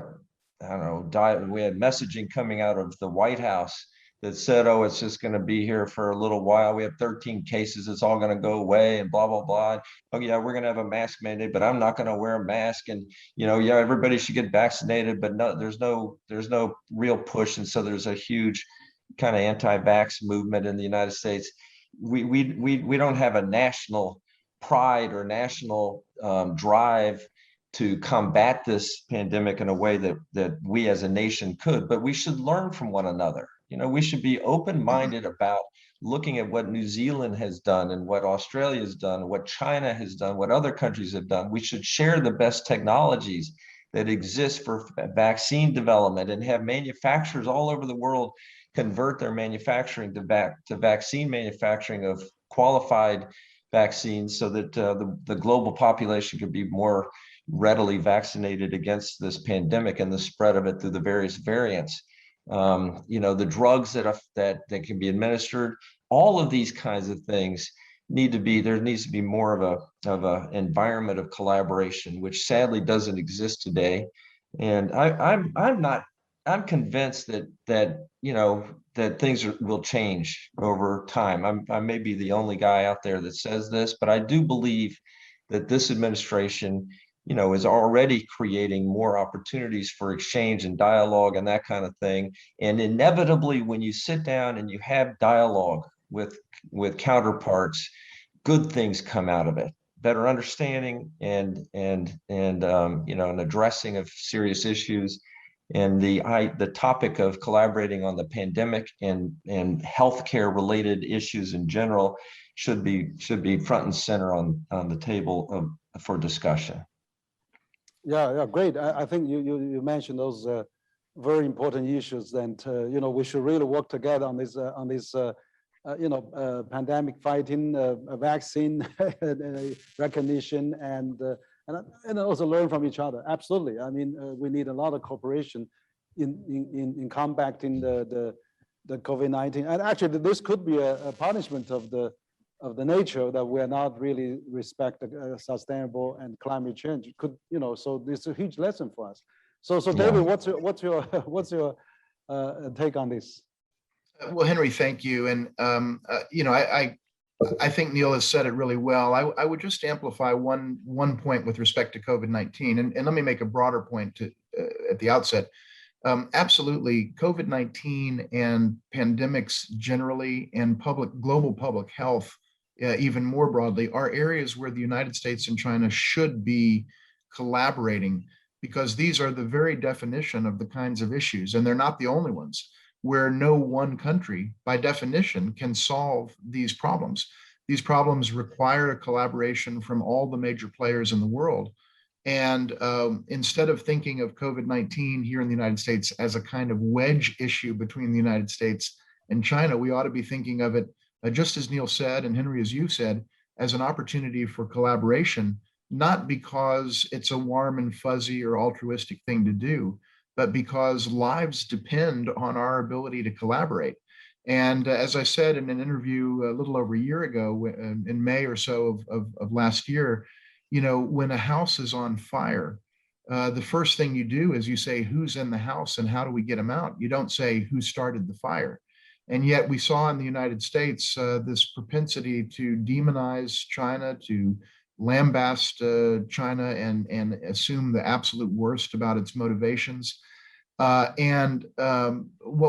we had messaging coming out of the White House that said, oh, it's just going to be here for a little while. We have 13 cases. It's all going to go away and blah, blah, blah. Oh, yeah, we're going to have a mask mandate, but I'm not going to wear a mask. And, yeah, everybody should get vaccinated, but no, there's no real push. And so there's a huge kind of anti-vax movement in the United States. We don't have a national pride or national drive to combat this pandemic in a way that we as a nation could, but we should learn from one another. We should be open-minded about looking at what New Zealand has done and what Australia has done, what China has done, what other countries have done. We should share the best technologies that exist for vaccine development and have manufacturers all over the world convert their manufacturing to vaccine manufacturing of qualified vaccines so that the global population could be more readily vaccinated against this pandemic and the spread of it through the various variants. The drugs that can be administered, all of these kinds of things there needs to be more of a environment of collaboration, which sadly doesn't exist today. And I'm convinced that things will change over time. I may be the only guy out there that says this, but I do believe that this administration is already creating more opportunities for exchange and dialogue and that kind of thing. And inevitably, when you sit down and you have dialogue with counterparts, good things come out of it. Better understanding and an addressing of serious issues. And the topic of collaborating on the pandemic and healthcare related issues in general should be front and center on the table for discussion. Yeah, great. I think you mentioned those very important issues, and we should really work together on this pandemic fighting, vaccine recognition, and also learn from each other. Absolutely. I mean, we need a lot of cooperation in combating the COVID-19. And actually, this could be a punishment of the nature that we are not really respect sustainable and climate change. It could, so this is a huge lesson for us. So David, what's your take on this? Well, Henry, thank you. And I think Neil has said it really well. I would just amplify one point with respect to COVID-19, and let me make a broader point at the outset. Absolutely, COVID-19 and pandemics generally, and global public health even more broadly, are areas where the United States and China should be collaborating, because these are the very definition of the kinds of issues, and they're not the only ones, where no one country, by definition, can solve these problems. These problems require a collaboration from all the major players in the world. And instead of thinking of COVID-19 here in the United States as a kind of wedge issue between the United States and China, we ought to be thinking of it, just as Neil said, and Henry, as you said, as an opportunity for collaboration, not because it's a warm and fuzzy or altruistic thing to do, but because lives depend on our ability to collaborate. And as I said in an interview a little over a year ago, in May or so of last year, you know, when a house is on fire, the first thing you do is you say, who's in the house and how do we get them out? You don't say who started the fire. And yet we saw in the United States this propensity to demonize China, to lambast China and assume the absolute worst about its motivations. What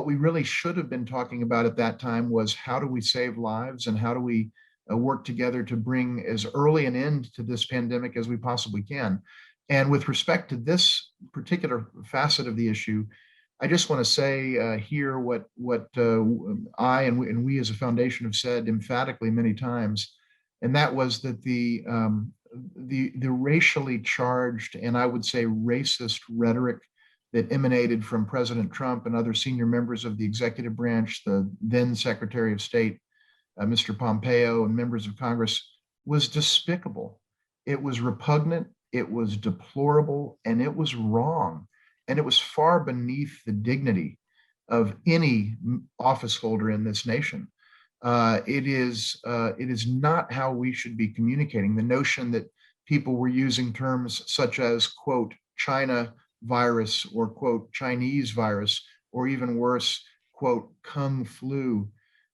we really should have been talking about at that time was, how do we save lives and how do we work together to bring as early an end to this pandemic as we possibly can. And with respect to this particular facet of the issue, I just want to say here what I and we as a foundation have said emphatically many times, and that was that the racially charged and I would say racist rhetoric that emanated from President Trump and other senior members of the executive branch, the then Secretary of State, Mr. Pompeo, and members of Congress, was despicable. It was repugnant, it was deplorable, and it was wrong. And it was far beneath the dignity of any office holder in this nation. It is not how we should be communicating. The notion that people were using terms such as, quote, China virus, or quote, Chinese virus, or even worse, quote, Kung flu.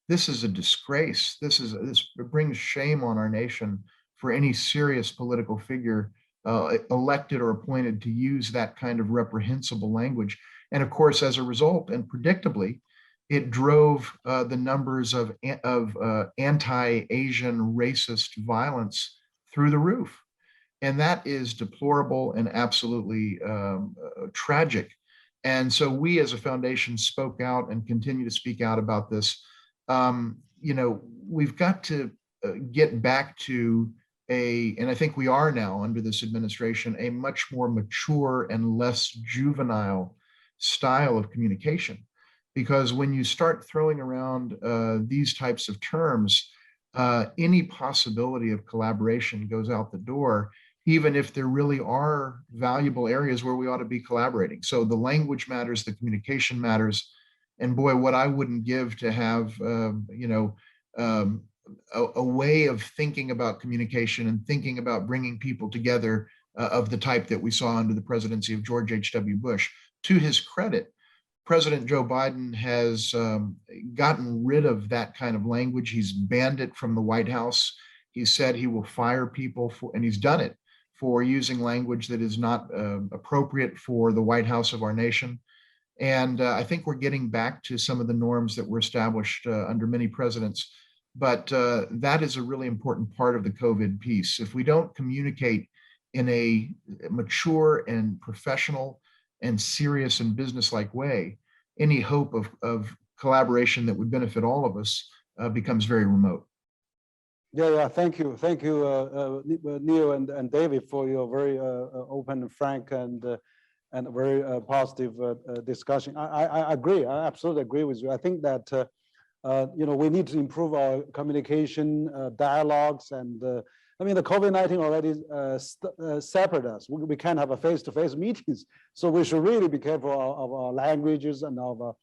This is a disgrace. This brings shame on our nation for any serious political figure elected or appointed to use that kind of reprehensible language. And of course, as a result, and predictably, it drove the numbers of anti-Asian racist violence through the roof. And that is deplorable and absolutely tragic. And so we as a foundation spoke out and continue to speak out about this. You know, we've got to get back to and I think we are now under this administration, a much more mature and less juvenile style of communication. Because when you start throwing around these types of terms, any possibility of collaboration goes out the door, even if there really are valuable areas where we ought to be collaborating. So the language matters, the communication matters. And boy, what I wouldn't give to have, a way of thinking about communication and thinking about bringing people together of the type that we saw under the presidency of George H.W. Bush. To his credit, President Joe Biden has gotten rid of that kind of language. He's banned it from the White House. He said he will fire people and he's done it, for using language that is not appropriate for the White House of our nation. And I think we're getting back to some of the norms that were established under many presidents. But that is a really important part of the COVID piece. If we don't communicate in a mature and professional and serious and business-like way, any hope of collaboration that would benefit all of us becomes very remote. Yeah, thank you, Neil and David, for your very open and frank and very positive discussion. I agree. I absolutely agree with you. I think that we need to improve our communication dialogues, and I mean the COVID-19 already separated us. We can't have a face-to-face meetings, so we should really be careful of our languages and of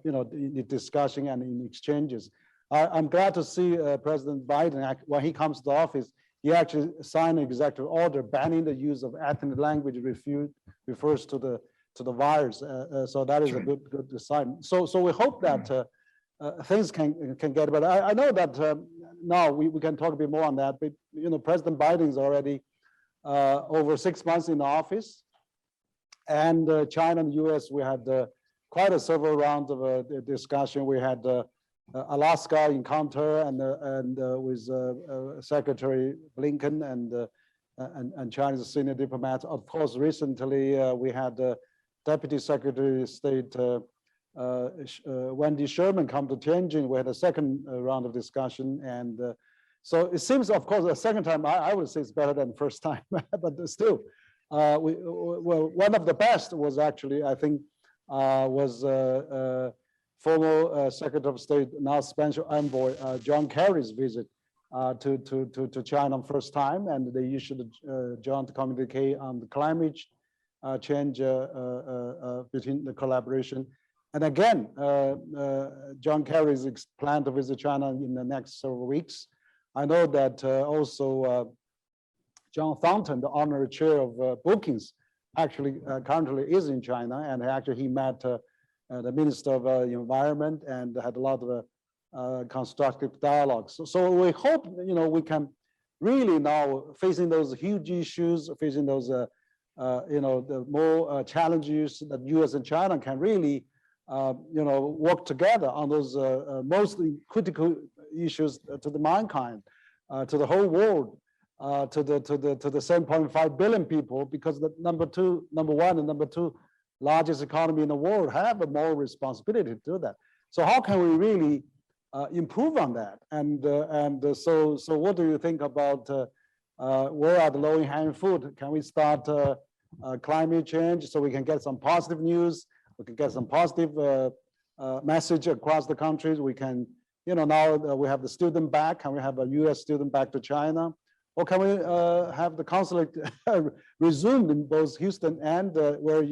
the discussion and in exchanges. I'm glad to see President Biden, when he comes to office, he actually signed an executive order banning the use of ethnic language refers to the virus. So that is a good sign. So we hope that things can get better. I know that now we can talk a bit more on that, but President Biden is already over 6 months in office, And China and US, we had quite a several rounds of discussion. We had Alaska encounter and with Secretary Blinken and China's senior diplomats. Of course, recently we had Deputy Secretary of State Wendy Sherman come to Tianjin. We had a second round of discussion, and so it seems, of course, the second time I would say it's better than the first time, but still, well, one of the best was actually, I think, was former Secretary of State, now Special Envoy John Kerry's visit to China first time, and they issued a joint communique on the climate change between the collaboration. And again, John Kerry is planned to visit China in the next several weeks. I know that also John Thornton, the honorary chair of Brookings, actually currently is in China, and actually he met the Minister of Environment and had a lot of constructive dialogues. So we hope, we can really now facing those huge issues, facing those, the more challenges that U.S. and China can really, work together on those mostly critical issues to the mankind, to the whole world, to the 7.5 billion people, because the number one and number two largest economy in the world have a moral responsibility to do that. So how can we really improve on that? And so what do you think about where are the low-hanging fruit? Can we start climate change so we can get some positive news? We can get some positive message across the countries. We can, now we have the student back. Can we have a U.S. student back to China? Or can we have the consulate resumed in both Houston and where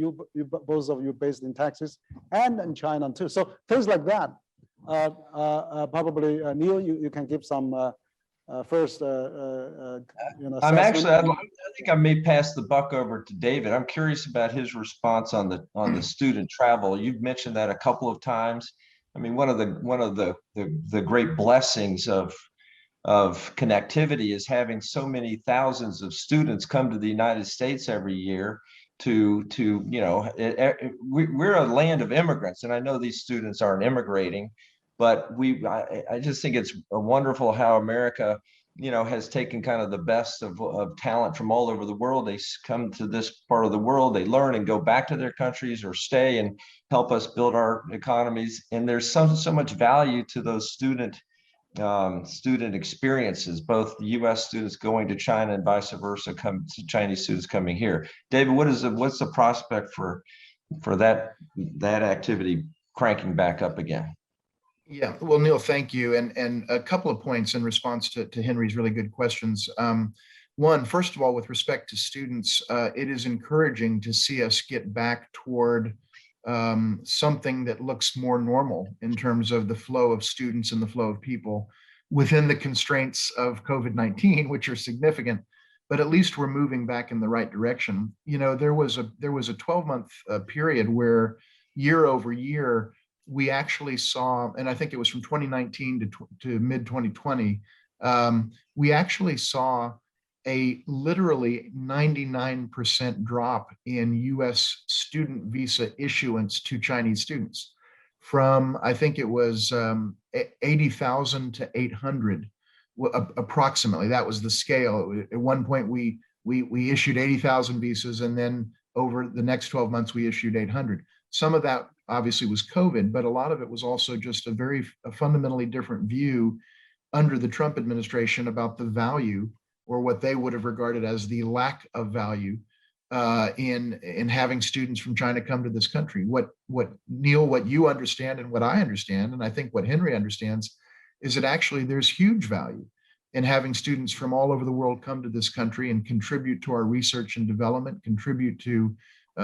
both of you based in Texas and in China too? So things like that. Probably Neil, you can give some first. I'm actually. I think I may pass the buck over to David. I'm curious about his response on the student travel. You've mentioned that a couple of times. I mean, one of the great blessings of connectivity is having so many thousands of students come to the United States every year we're a land of immigrants, and I know these students aren't immigrating, but I just think it's wonderful how America, has taken kind of the best of talent from all over the world. They come to this part of the world, they learn and go back to their countries or stay and help us build our economies. And there's so much value to those student experiences, both the U.S. students going to China and vice versa, Chinese students coming here. David, what's the prospect for that activity cranking back up again? Yeah, well, Neil, thank you. And a couple of points in response to Henry's really good questions. One, first of all, with respect to students, it is encouraging to see us get back toward something that looks more normal in terms of the flow of students and the flow of people within the constraints of COVID-19, which are significant, but at least we're moving back in the right direction. There was a 12-month period where year over year, we actually saw, and I think it was from 2019 to mid 2020, we actually saw a literally 99% drop in US student visa issuance to Chinese students from, I think it was 80,000 to 800 approximately. That was the scale. At one point we issued 80,000 visas, and then over the next 12 months we issued 800. Some of that obviously was COVID, but a lot of it was also just a fundamentally different view under the Trump administration about the value, or what they would have regarded as the lack of value in having students from China come to this country. What Neil, what you understand and what I understand, and I think what Henry understands, is that actually there's huge value in having students from all over the world come to this country and contribute to our research and development, contribute to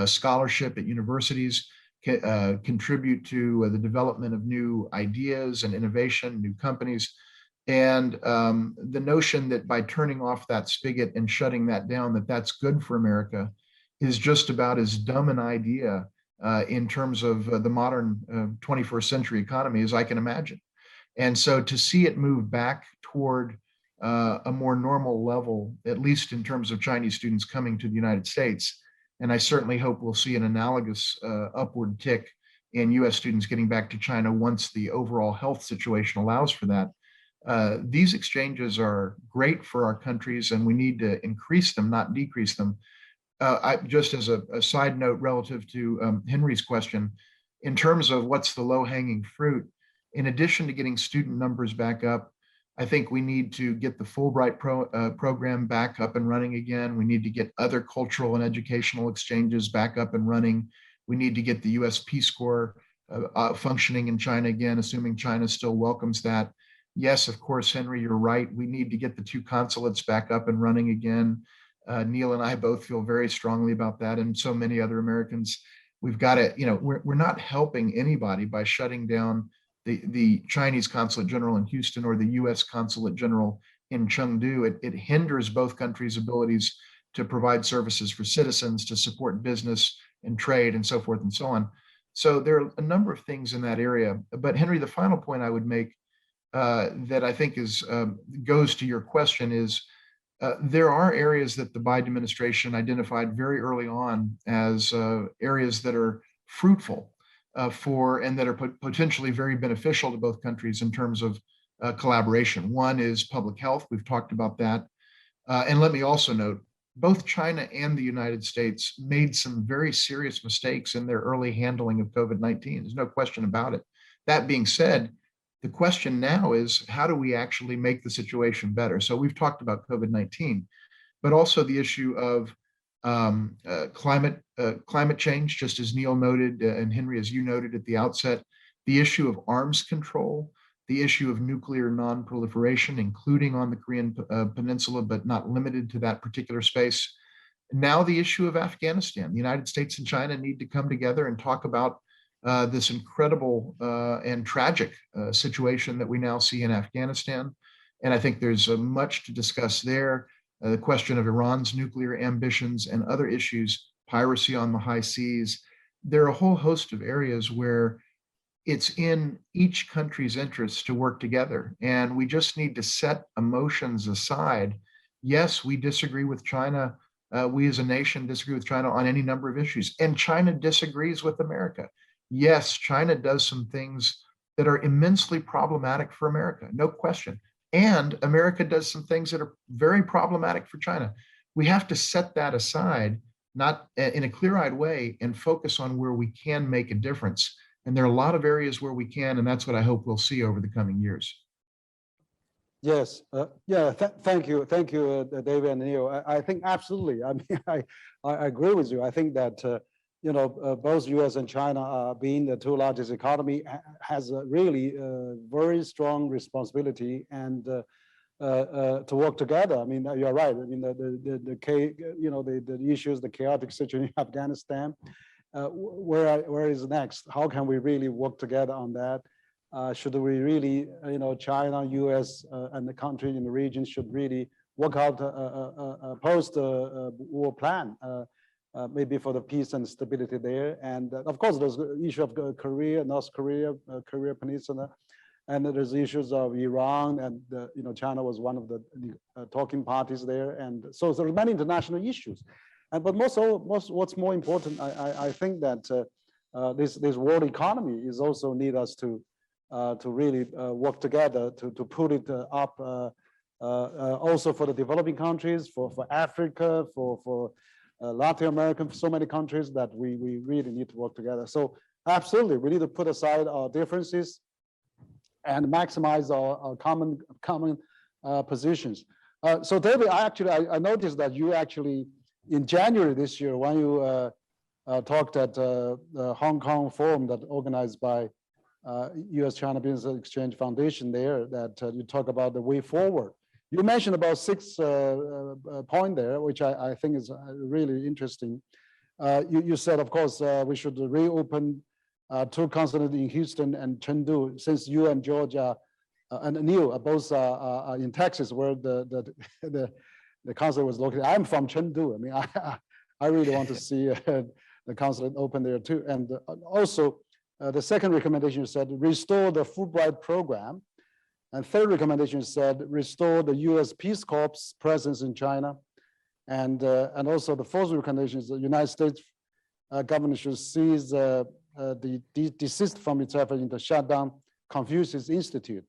scholarship at universities, contribute to the development of new ideas and innovation, new companies. And the notion that by turning off that spigot and shutting that down, that's good for America, is just about as dumb an idea in terms of the modern 21st century economy as I can imagine. And so to see it move back toward a more normal level, at least in terms of Chinese students coming to the United States, And I certainly hope we'll see an analogous upward tick in US students getting back to China once the overall health situation allows for that. These exchanges are great for our countries, and we need to increase them, not decrease them. Just as a side note relative to Henry's question, in terms of what's the low-hanging fruit, in addition to getting student numbers back up, I think we need to get the Fulbright program back up and running again. We need to get other cultural and educational exchanges back up and running. We need to get the US Peace Corps functioning in China again, assuming China still welcomes that. Yes, of course, Henry, you're right. We need to get the 2 consulates back up and running again. Neil and I both feel very strongly about that, and so many other Americans. We've got to, we're not helping anybody by shutting down the Chinese consulate general in Houston or the US consulate general in Chengdu. It hinders both countries' abilities to provide services for citizens, to support business and trade and so forth and so on. So there are a number of things in that area. But Henry, the final point I would make that I think goes to your question is there are areas that the Biden administration identified very early on as areas that are fruitful and that are potentially very beneficial to both countries in terms of collaboration. One is public health. We've talked about that. And let me also note, both China and the United States made some very serious mistakes in their early handling of COVID-19. There's no question about it. That being said, the question now is, how do we actually make the situation better? So we've talked about COVID-19, but also the issue of climate change, just as Neil noted, and Henry, as you noted at the outset, the issue of arms control, the issue of nuclear non-proliferation, including on the Korean Peninsula, but not limited to that particular space. Now the issue of Afghanistan. The United States and China need to come together and talk about this incredible and tragic situation that we now see in Afghanistan. And I think there's much to discuss there. The question of Iran's nuclear ambitions and other issues, piracy on the high seas. There are a whole host of areas where it's in each country's interest to work together. And we just need to set emotions aside. Yes, we disagree with China. We as a nation disagree with China on any number of issues. And China disagrees with America. Yes, China does some things that are immensely problematic for America, no question. And America does some things that are very problematic for China. We have to set that aside, not in a clear-eyed way, and focus on where we can make a difference. And there are a lot of areas where we can, and that's what I hope we'll see over the coming years. Yes, thank you, David and Neil. I think absolutely. I mean, I agree with you. I think that both U.S. and China, being the 2 largest economy, has a really very strong responsibility and to work together. I mean, you're right. I mean, the issues, the chaotic situation in Afghanistan. Where is next? How can we really work together on that? Should we really, China, U.S. and the country in the region should really work out a post-war plan, maybe for the peace and stability there. And of course, there's the issue of Korea, North Korea, Korea Peninsula, and there's issues of Iran, and China was one of the talking parties there. And so there are many international issues. But what's more important, I think that this world economy is also need us to really work together to put it up also for the developing countries, for Africa, for Latin America, so many countries that we really need to work together. So absolutely, we need to put aside our differences and maximize our common positions. So David, I noticed that you actually, in January this year, when you talked at the Hong Kong forum that organized by US-China Business Exchange Foundation there, that you talk about the way forward. You mentioned about 6 points there, which I think is really interesting. You said, of course, we should reopen 2 consulates in Houston and Chengdu, since you and Georgia and Neil are both in Texas, where the consulate was located. I'm from Chengdu. I mean, I really want to see the consulate open there too. And also, the second recommendation said restore the Fulbright program. And third recommendation said restore the US Peace Corps presence in China. And also the fourth recommendation is the United States government should seize desist from its effort in the shutdown Confucius Institute.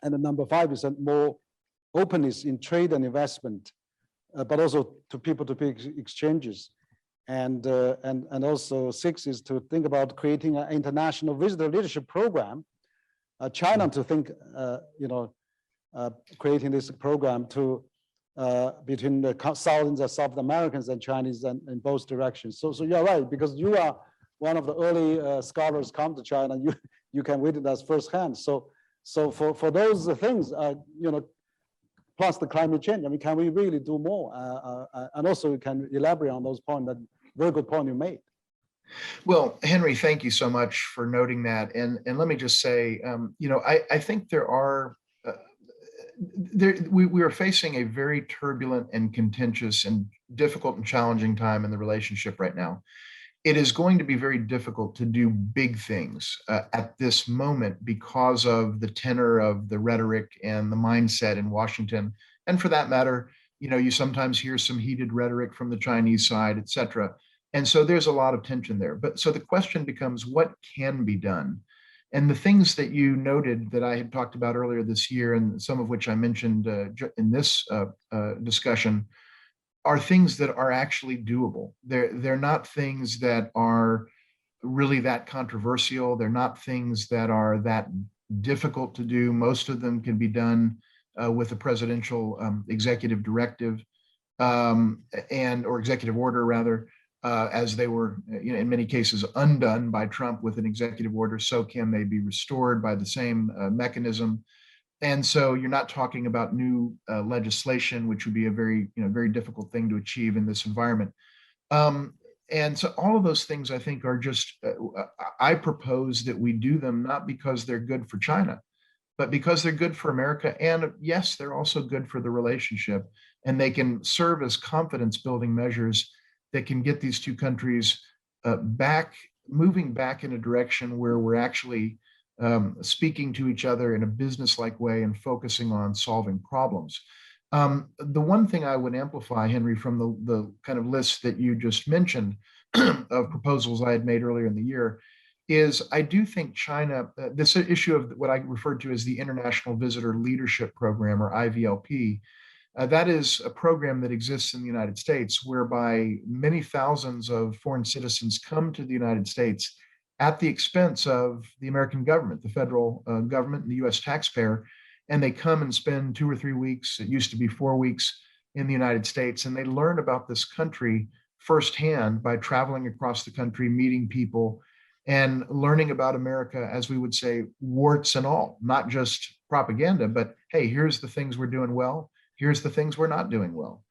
And the number 5 is more openness in trade and investment, but also to people-to-people exchanges. And also 6 is to think about creating an international visitor leadership program. China to think, creating this program to between the thousands of South Americans and Chinese in both directions. So you're right, because you are one of the early scholars come to China. You can witness firsthand. So for those things, plus the climate change, I mean, can we really do more? And also you can elaborate on those points. That very good point you made. Well, Henry, thank you so much for noting that. And let me just say, I think there are, we are facing a very turbulent and contentious and difficult and challenging time in the relationship right now. It is going to be very difficult to do big things at this moment because of the tenor of the rhetoric and the mindset in Washington. And for that matter, you sometimes hear some heated rhetoric from the Chinese side, et cetera. And so there's a lot of tension there. But so the question becomes, what can be done? And the things that you noted that I had talked about earlier this year, and some of which I mentioned in this discussion, are things that are actually doable. They're not things that are really that controversial. They're not things that are that difficult to do. Most of them can be done with a presidential executive directive or executive order, rather, as they were, in many cases, undone by Trump with an executive order. So can they be restored by the same mechanism? And so you're not talking about new legislation, which would be a very, very difficult thing to achieve in this environment. And so all of those things, I think, are just, I propose that we do them not because they're good for China, but because they're good for America. And yes, they're also good for the relationship. And they can serve as confidence building measures that can get these two countries moving back in a direction where we're actually speaking to each other in a business-like way and focusing on solving problems. The one thing I would amplify, Henry, from the kind of list that you just mentioned of proposals I had made earlier in the year, is I do think China, this issue of what I referred to as the International Visitor Leadership Program, or IVLP, that is a program that exists in the United States, whereby many thousands of foreign citizens come to the United States at the expense of the American government, the federal government, and the US taxpayer. And they come and spend 2 or 3 weeks, it used to be 4 weeks, in the United States. And they learn about this country firsthand by traveling across the country, meeting people, and learning about America, as we would say, warts and all, not just propaganda, but hey, here's the things we're doing well. Here's the things we're not doing well.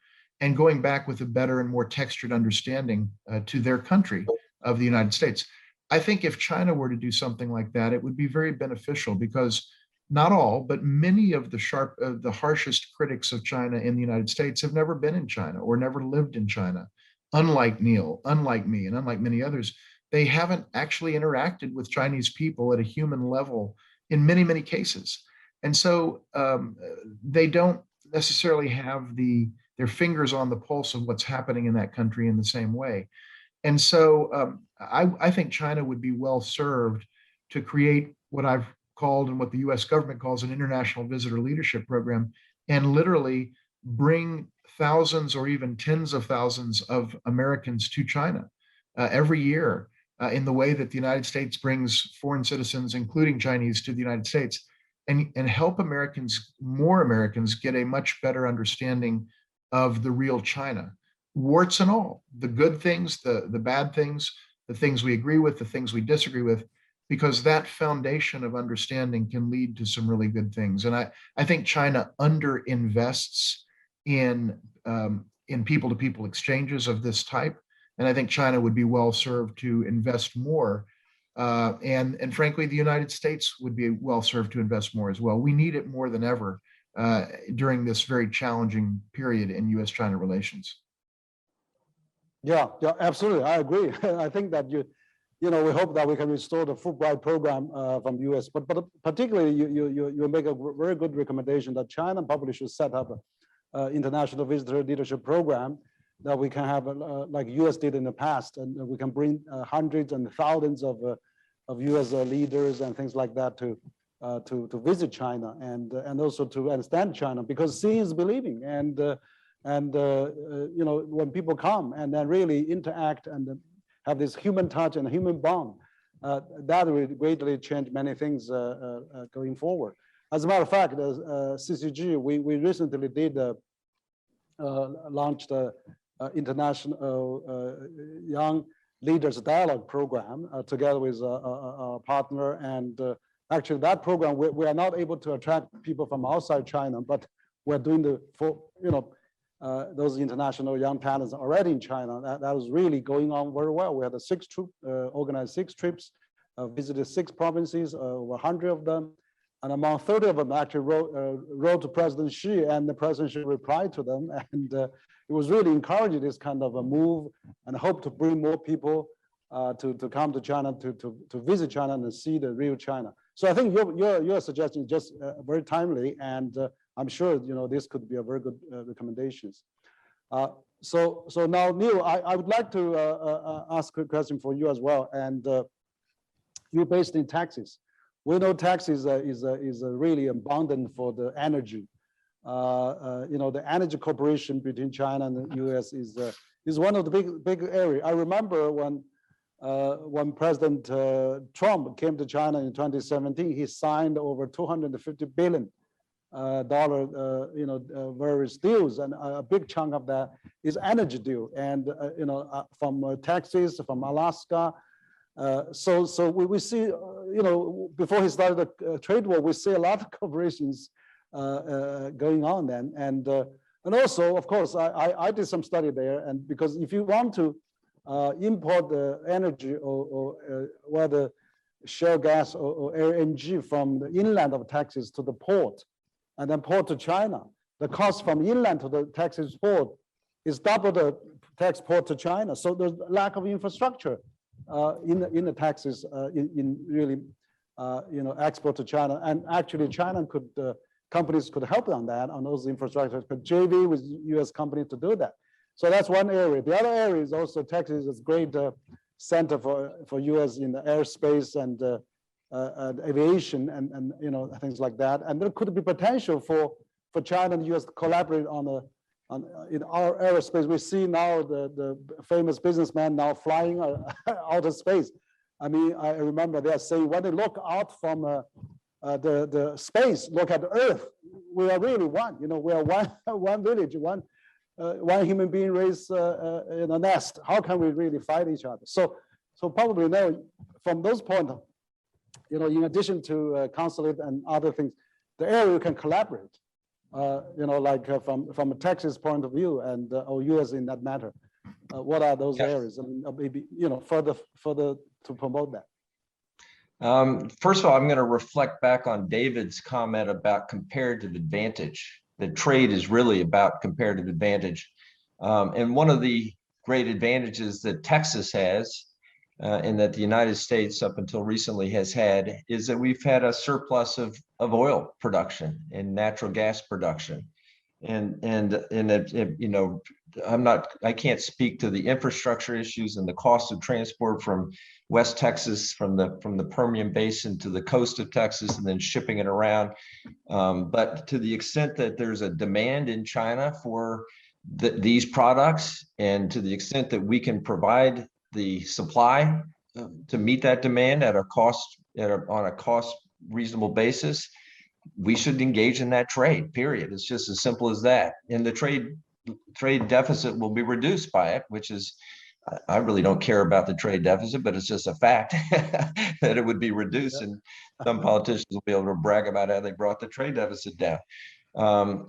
And going back with a better and more textured understanding to their country of the United States. I think if China were to do something like that, it would be very beneficial, because not all, but many of the harshest critics of China in the United States have never been in China or never lived in China. Unlike Neil, unlike me, and unlike many others, they haven't actually interacted with Chinese people at a human level in many, many cases. And so they don't necessarily have their fingers on the pulse of what's happening in that country in the same way. And so I think China would be well served to create what I've called, and what the US government calls, an international visitor leadership program, and literally bring thousands or even tens of thousands of Americans to China every year in the way that the United States brings foreign citizens, including Chinese, to the United States, and help more Americans get a much better understanding of the real China, warts and all, the good things, the bad things, the things we agree with, the things we disagree with, because that foundation of understanding can lead to some really good things. And I think China underinvests in people-to-people exchanges of this type. And I think China would be well served to invest more. And frankly, the United States would be well served to invest more as well. We need it more than ever during this very challenging period in US-China relations. Yeah, absolutely. I agree. I think that we hope that we can restore the Fulbright program from the US, but particularly you make a very good recommendation that China probably should set up international visitor leadership program that we can have, like US did in the past, and we can bring hundreds and thousands of US leaders and things like that to visit China and also to understand China, because seeing is believing, and you know, when people come and then really interact and have this human touch and human bond, that will greatly change many things going forward. As a matter of fact, CCG, we recently did launched international young leaders dialogue program together with a partner, and actually that program we are not able to attract people from outside China, but we're doing those international young talents already in China. That was really going on very well. We had organized 6 trips, visited 6 provinces, over 100 of them, and among 30 of them actually wrote to President Xi, and the President Xi replied to them, and it was really encouraging, this kind of a move, and hope to bring more people to come to China, to visit China and see the real China. So I think your suggestion is just very timely, and I'm sure this could be a very good recommendations. So now, Neil, I would like to ask a question for you as well. And you're based in Texas. We know Texas is really abundant for the energy. The energy cooperation between China and the US is one of the big area. I remember when President Trump came to China in 2017, he signed over $250 billion various deals, and a big chunk of that is energy deal, and from Texas, from Alaska. So we see, before he started the trade war, we see a lot of cooperations going on then, and also, of course, I did some study there, and because if you want to import the energy or whether shale gas or LNG from the inland of Texas to the port, and then port to China, the cost from inland to the Texas port is double the tax port to China. So there's lack of infrastructure in the Texas in really export to China, and actually China companies could help on that, on those infrastructures, but JV with US companies to do that. So that's one area. The other area is also Texas is a great center for US in the airspace and aviation and things like that. And there could be potential for China and US to collaborate in our aerospace. We see now the famous businessman now flying out of space. I mean, I remember they are saying when they look out from the space, look at the Earth, we are really one. We are one village, one human being raised in a nest. How can we really fight each other? So probably now, from those points, in addition to consulate and other things, the area can collaborate. Like from a Texas point of view, and or US in that matter. What are those areas? I mean, maybe further to promote that. First of all, I'm going to reflect back on David's comment about comparative advantage. The trade is really about comparative advantage. And one of the great advantages that Texas has, and that the United States up until recently has had, is that we've had a surplus of oil production and natural gas production. I can't speak to the infrastructure issues and the cost of transport from West Texas, from the Permian Basin to the coast of Texas, and then shipping it around. But to the extent that there's a demand in China for these products, and to the extent that we can provide the supply to meet that demand on a cost reasonable basis, we should engage in that trade, period. It's just as simple as that. And the trade deficit will be reduced by it, which is, I really don't care about the trade deficit, but it's just a fact that it would be reduced, and some politicians will be able to brag about how they brought the trade deficit down.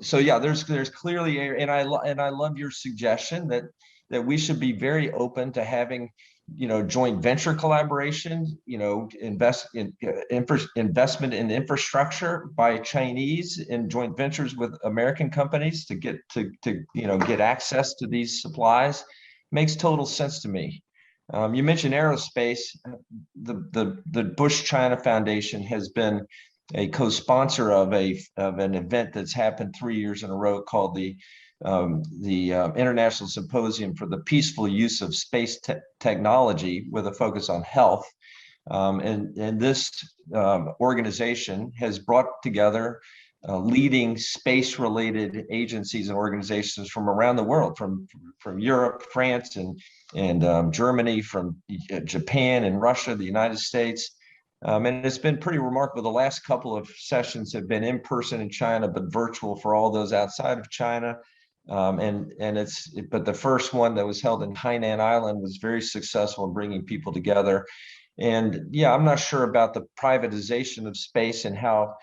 So yeah, there's clearly, and I love your suggestion that we should be very open to having joint venture collaboration, investment in infrastructure by Chinese in joint ventures with American companies to get access to these supplies. Makes total sense to me. You mentioned aerospace. The Bush China Foundation has been a co-sponsor of an event that's happened 3 years in a row called the International Symposium for the Peaceful Use of Space Technology with a focus on health. And this organization has brought together leading space-related agencies and organizations from around the world, from Europe, France, and Germany, from Japan and Russia, the United States. And it's been pretty remarkable. The last couple of sessions have been in person in China, but virtual for all those outside of China. But the first one that was held in Hainan Island was very successful in bringing people together. And yeah, I'm not sure about the privatization of space and how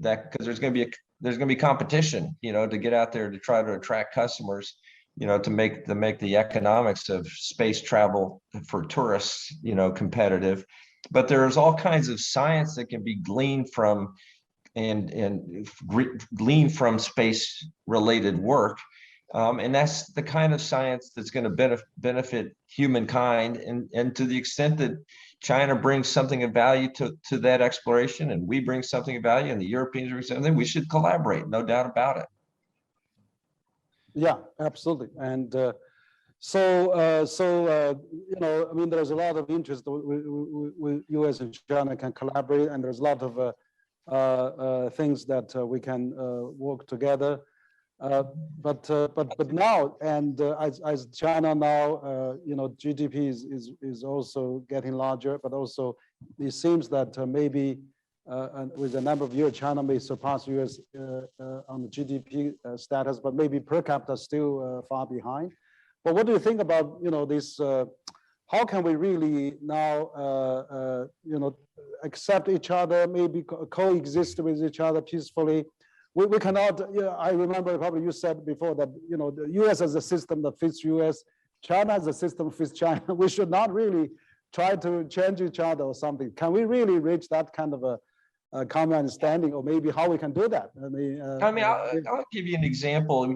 that, because there's going to be competition, to get out there to try to attract customers, to make the economics of space travel for tourists, competitive. But there's all kinds of science that can be gleaned from space related work. And that's the kind of science that's going to benefit humankind. And to the extent that China brings something of value to that exploration, and we bring something of value, and the Europeans bring something, we should collaborate, no doubt about it. Yeah, absolutely. And I mean, there's a lot of interest with US and China can collaborate, and there's a lot of things that we can work together. But now, and as China now, GDP is also getting larger, but also it seems that maybe with a number of years, China may surpass US on the GDP status, but maybe per capita still far behind. But what do you think about this? How can we really now accept each other, maybe coexist with each other peacefully? We cannot. I remember probably you said before that the U.S. has a system that fits U.S. China has a system that fits China. We should not really try to change each other or something. Can we really reach that kind of a common understanding, or maybe how we can do that? I'll give you an example.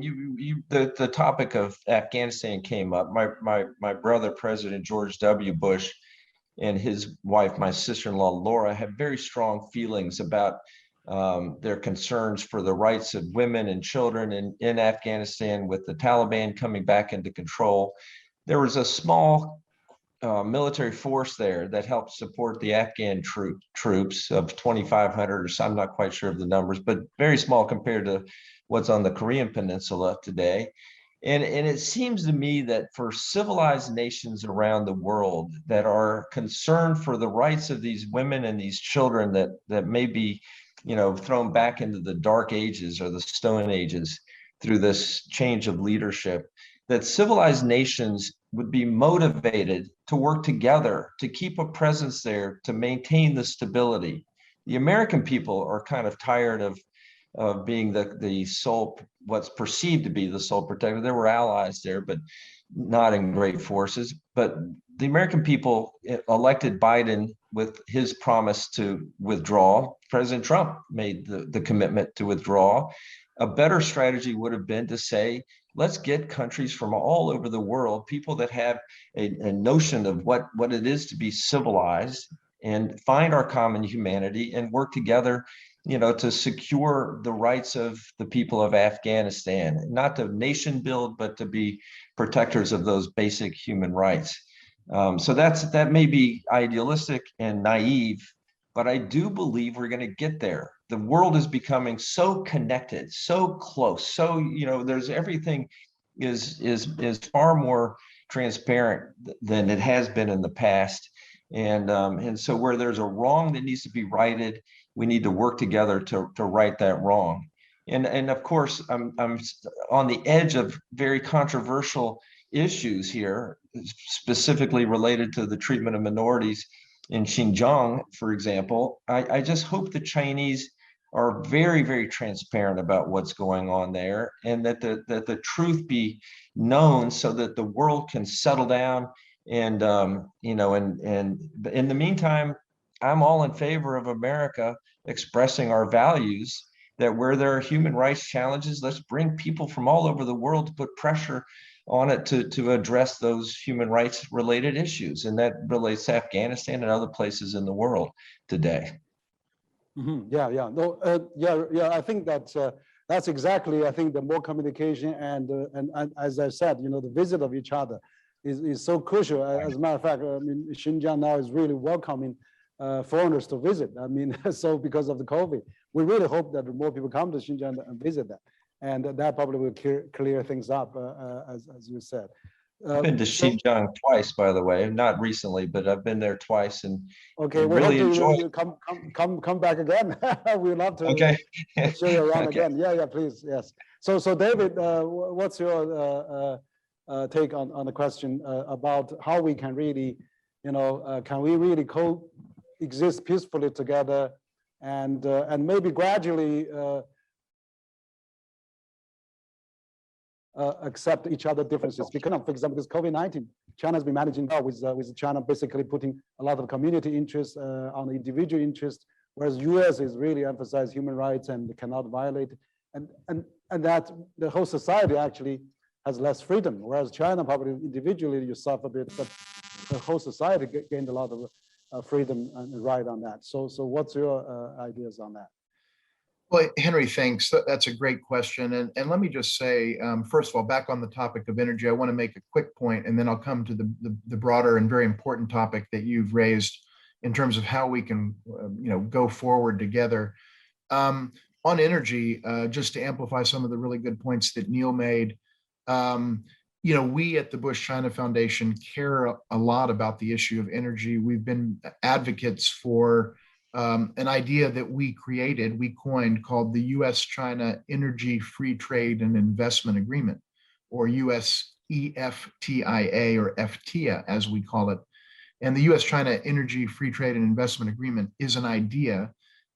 The topic of Afghanistan came up. My brother, President George W. Bush, and his wife, my sister-in-law Laura, have very strong feelings about their concerns for the rights of women and children in Afghanistan. With the Taliban coming back into control, there was a small military force there that helped support the Afghan troops of 2,500 or so. I'm not quite sure of the numbers, but very small compared to what's on the Korean Peninsula today. And it seems to me that for civilized nations around the world that are concerned for the rights of these women and these children that may be thrown back into the dark ages or the stone ages through this change of leadership, that civilized nations would be motivated to work together to keep a presence there, to maintain the stability. The American people are kind of tired of being the sole, what's perceived to be the sole protector. There were allies there, but not in great forces. But the American people elected Biden with his promise to withdraw. President Trump made the commitment to withdraw. A better strategy would have been to say, let's get countries from all over the world, people that have a notion of what it is to be civilized, and find our common humanity and work together, to secure the rights of the people of Afghanistan, not to nation build, but to be protectors of those basic human rights. So that may be idealistic and naive, but I do believe we're going to get there. The world is becoming so connected, so close, so there's everything is far more transparent than it has been in the past, and so where there's a wrong that needs to be righted, we need to work together to right that wrong. And of course, I'm on the edge of very controversial issues here, specifically related to the treatment of minorities in Xinjiang, for example. I just hope the Chinese are very, very transparent about what's going on there, and that the truth be known so that the world can settle down. And and in the meantime, I'm all in favor of America expressing our values, that where there are human rights challenges, let's bring people from all over the world to put pressure on it to address those human rights related issues. And that relates to Afghanistan and other places in the world today. Yeah, yeah, no, yeah. I think that's exactly. I think the more communication and as I said, the visit of each other is so crucial. As a matter of fact, I mean, Xinjiang now is really welcoming foreigners to visit. I mean, so because of the COVID, we really hope that more people come to Xinjiang and visit that, and that probably will clear things up, as you said. I've been to Xinjiang twice, by the way, not recently, but I've been there twice and okay, we really hope enjoy. you come back again. We'd love to Okay. show you around Okay. again. Yeah, please, yes. So David, what's your take on the question about how we can really, can we really coexist peacefully together, and maybe gradually accept each other differences? Because, for example, this COVID-19, China has been managing well with China basically putting a lot of community interests on the individual interest, whereas US is really emphasize human rights and cannot violate, and that the whole society actually has less freedom, whereas China probably individually you suffer a bit, but the whole society gained a lot of freedom and right on that. So what's your ideas on that? Well, Henry, thanks. That's a great question. And let me just say, first of all, back on the topic of energy, I want to make a quick point, and then I'll come to the broader and very important topic that you've raised in terms of how we can, go forward together. On energy, just to amplify some of the really good points that Neil made, we at the Bush China Foundation care a lot about the issue of energy. We've been advocates for an idea that we coined, called the US China Energy Free Trade and Investment Agreement, or US EFTIA, or FTIA as we call it. And the US China Energy Free Trade and Investment Agreement is an idea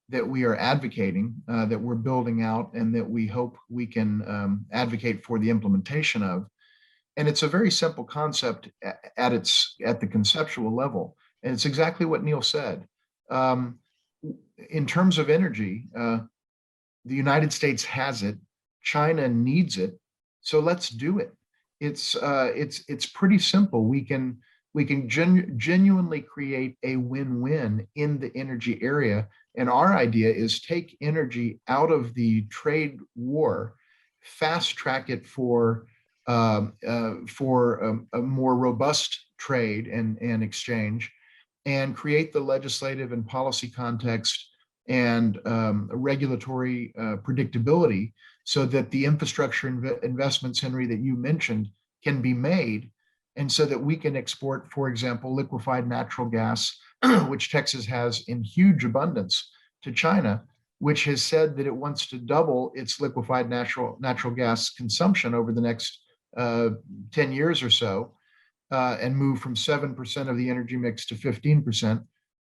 that we are advocating, that we're building out, and that we hope we can advocate for the implementation of. And it's a very simple concept at the conceptual level. And it's exactly what Neil said. In terms of energy, the United States has it, China needs it, so let's do it. It's pretty simple. We can genuinely create a win-win in the energy area. And our idea is take energy out of the trade war, fast track it for a more robust trade and exchange, and create the legislative and policy context and regulatory predictability so that the infrastructure investments, Henry, that you mentioned can be made, and so that we can export, for example, liquefied natural gas, which Texas has in huge abundance, to China, which has said that it wants to double its liquefied natural gas consumption over the next 10 years or so, and move from 7% of the energy mix to 15%.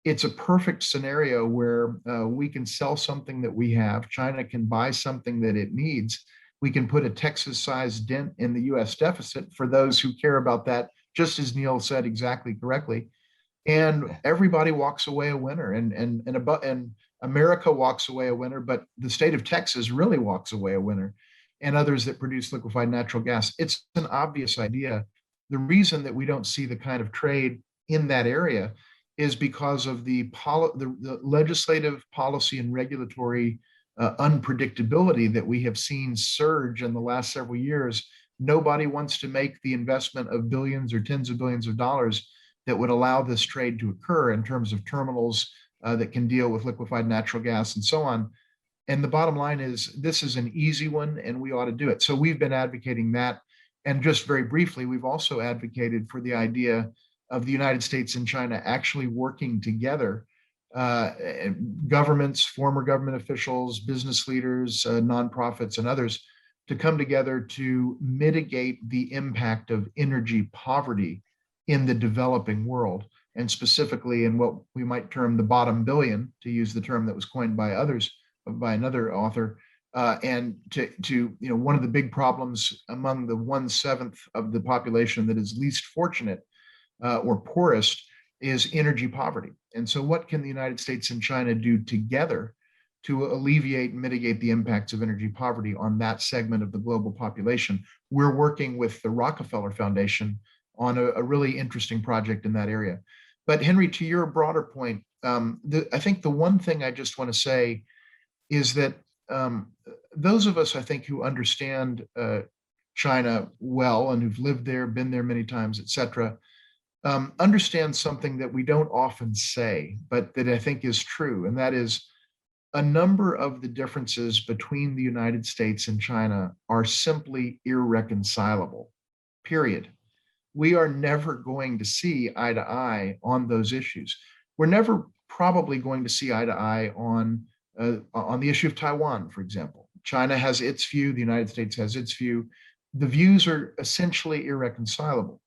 It's a perfect scenario where we can sell something that we have, China can buy something that it needs, we can put a Texas-sized dent in the US deficit for those who care about that, just as Neil said exactly correctly. And everybody walks away a winner, and America walks away a winner, but the state of Texas really walks away a winner, and others that produce liquefied natural gas. It's an obvious idea. The reason that we don't see the kind of trade in that area is because of the legislative policy and regulatory unpredictability that we have seen surge in the last several years. Nobody wants to make the investment of billions or tens of billions of dollars that would allow this trade to occur in terms of terminals that can deal with liquefied natural gas and so on. And the bottom line is, this is an easy one and we ought to do it. So we've been advocating that. And just very briefly, we've also advocated for the idea of the United States and China actually working together, governments, former government officials, business leaders, nonprofits, and others, to come together to mitigate the impact of energy poverty in the developing world, and specifically in what we might term the bottom billion, to use the term that was coined by others, by another author. And to one of the big problems among the 1/7 of the population that is least fortunate or poorest is energy poverty. And so what can the United States and China do together to alleviate and mitigate the impacts of energy poverty on that segment of the global population? We're working with the Rockefeller Foundation on a really interesting project in that area. But Henry, to your broader point, I think the one thing I just want to say is that those of us, I think, who understand China well and who've lived there, been there many times, et cetera, understand something that we don't often say, but that I think is true. And that is a number of the differences between the United States and China are simply irreconcilable, period. We are never going to see eye to eye on those issues. We're never probably going to see eye to eye on the issue of Taiwan, for example. China has its view, the United States has its view. The views are essentially irreconcilable.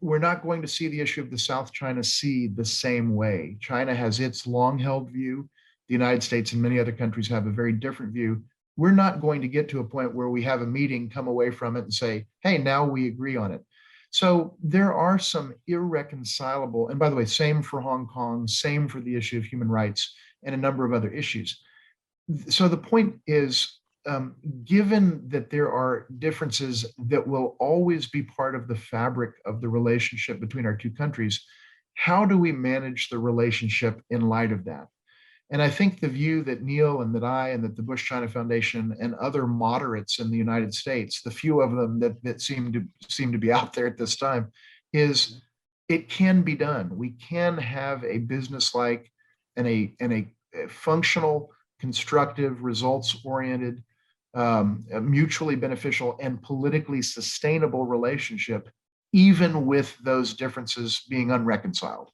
We're not going to see the issue of the South China Sea the same way. China has its long-held view. The United States and many other countries have a very different view. We're not going to get to a point where we have a meeting, come away from it and say, hey, now we agree on it. So there are some irreconcilable, and by the way, same for Hong Kong, same for the issue of human rights and a number of other issues. So the point is, given that there are differences that will always be part of the fabric of the relationship between our two countries, how do we manage the relationship in light of that? And I think the view that Neil and that I and that the Bush-China Foundation and other moderates in the United States, the few of them that seem to be out there at this time, is it can be done. We can have a business-like and a functional, constructive, results-oriented, mutually beneficial and politically sustainable relationship, even with those differences being unreconciled.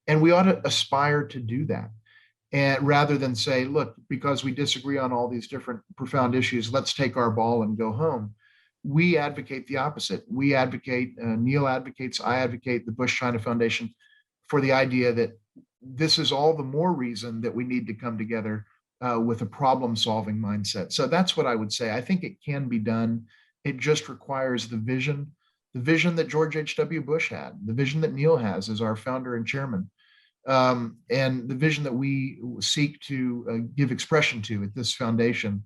And we ought to aspire to do that. And rather than say, look, because we disagree on all these different profound issues, let's take our ball and go home. We advocate the opposite. We advocate, Neil advocates, I advocate, the Bush-China Foundation, for the idea that this is all the more reason that we need to come together with a problem-solving mindset. So that's what I would say. I think it can be done. It just requires the vision that George H.W. Bush had, the vision that Neil has as our founder and chairman, and the vision that we seek to give expression to at this foundation.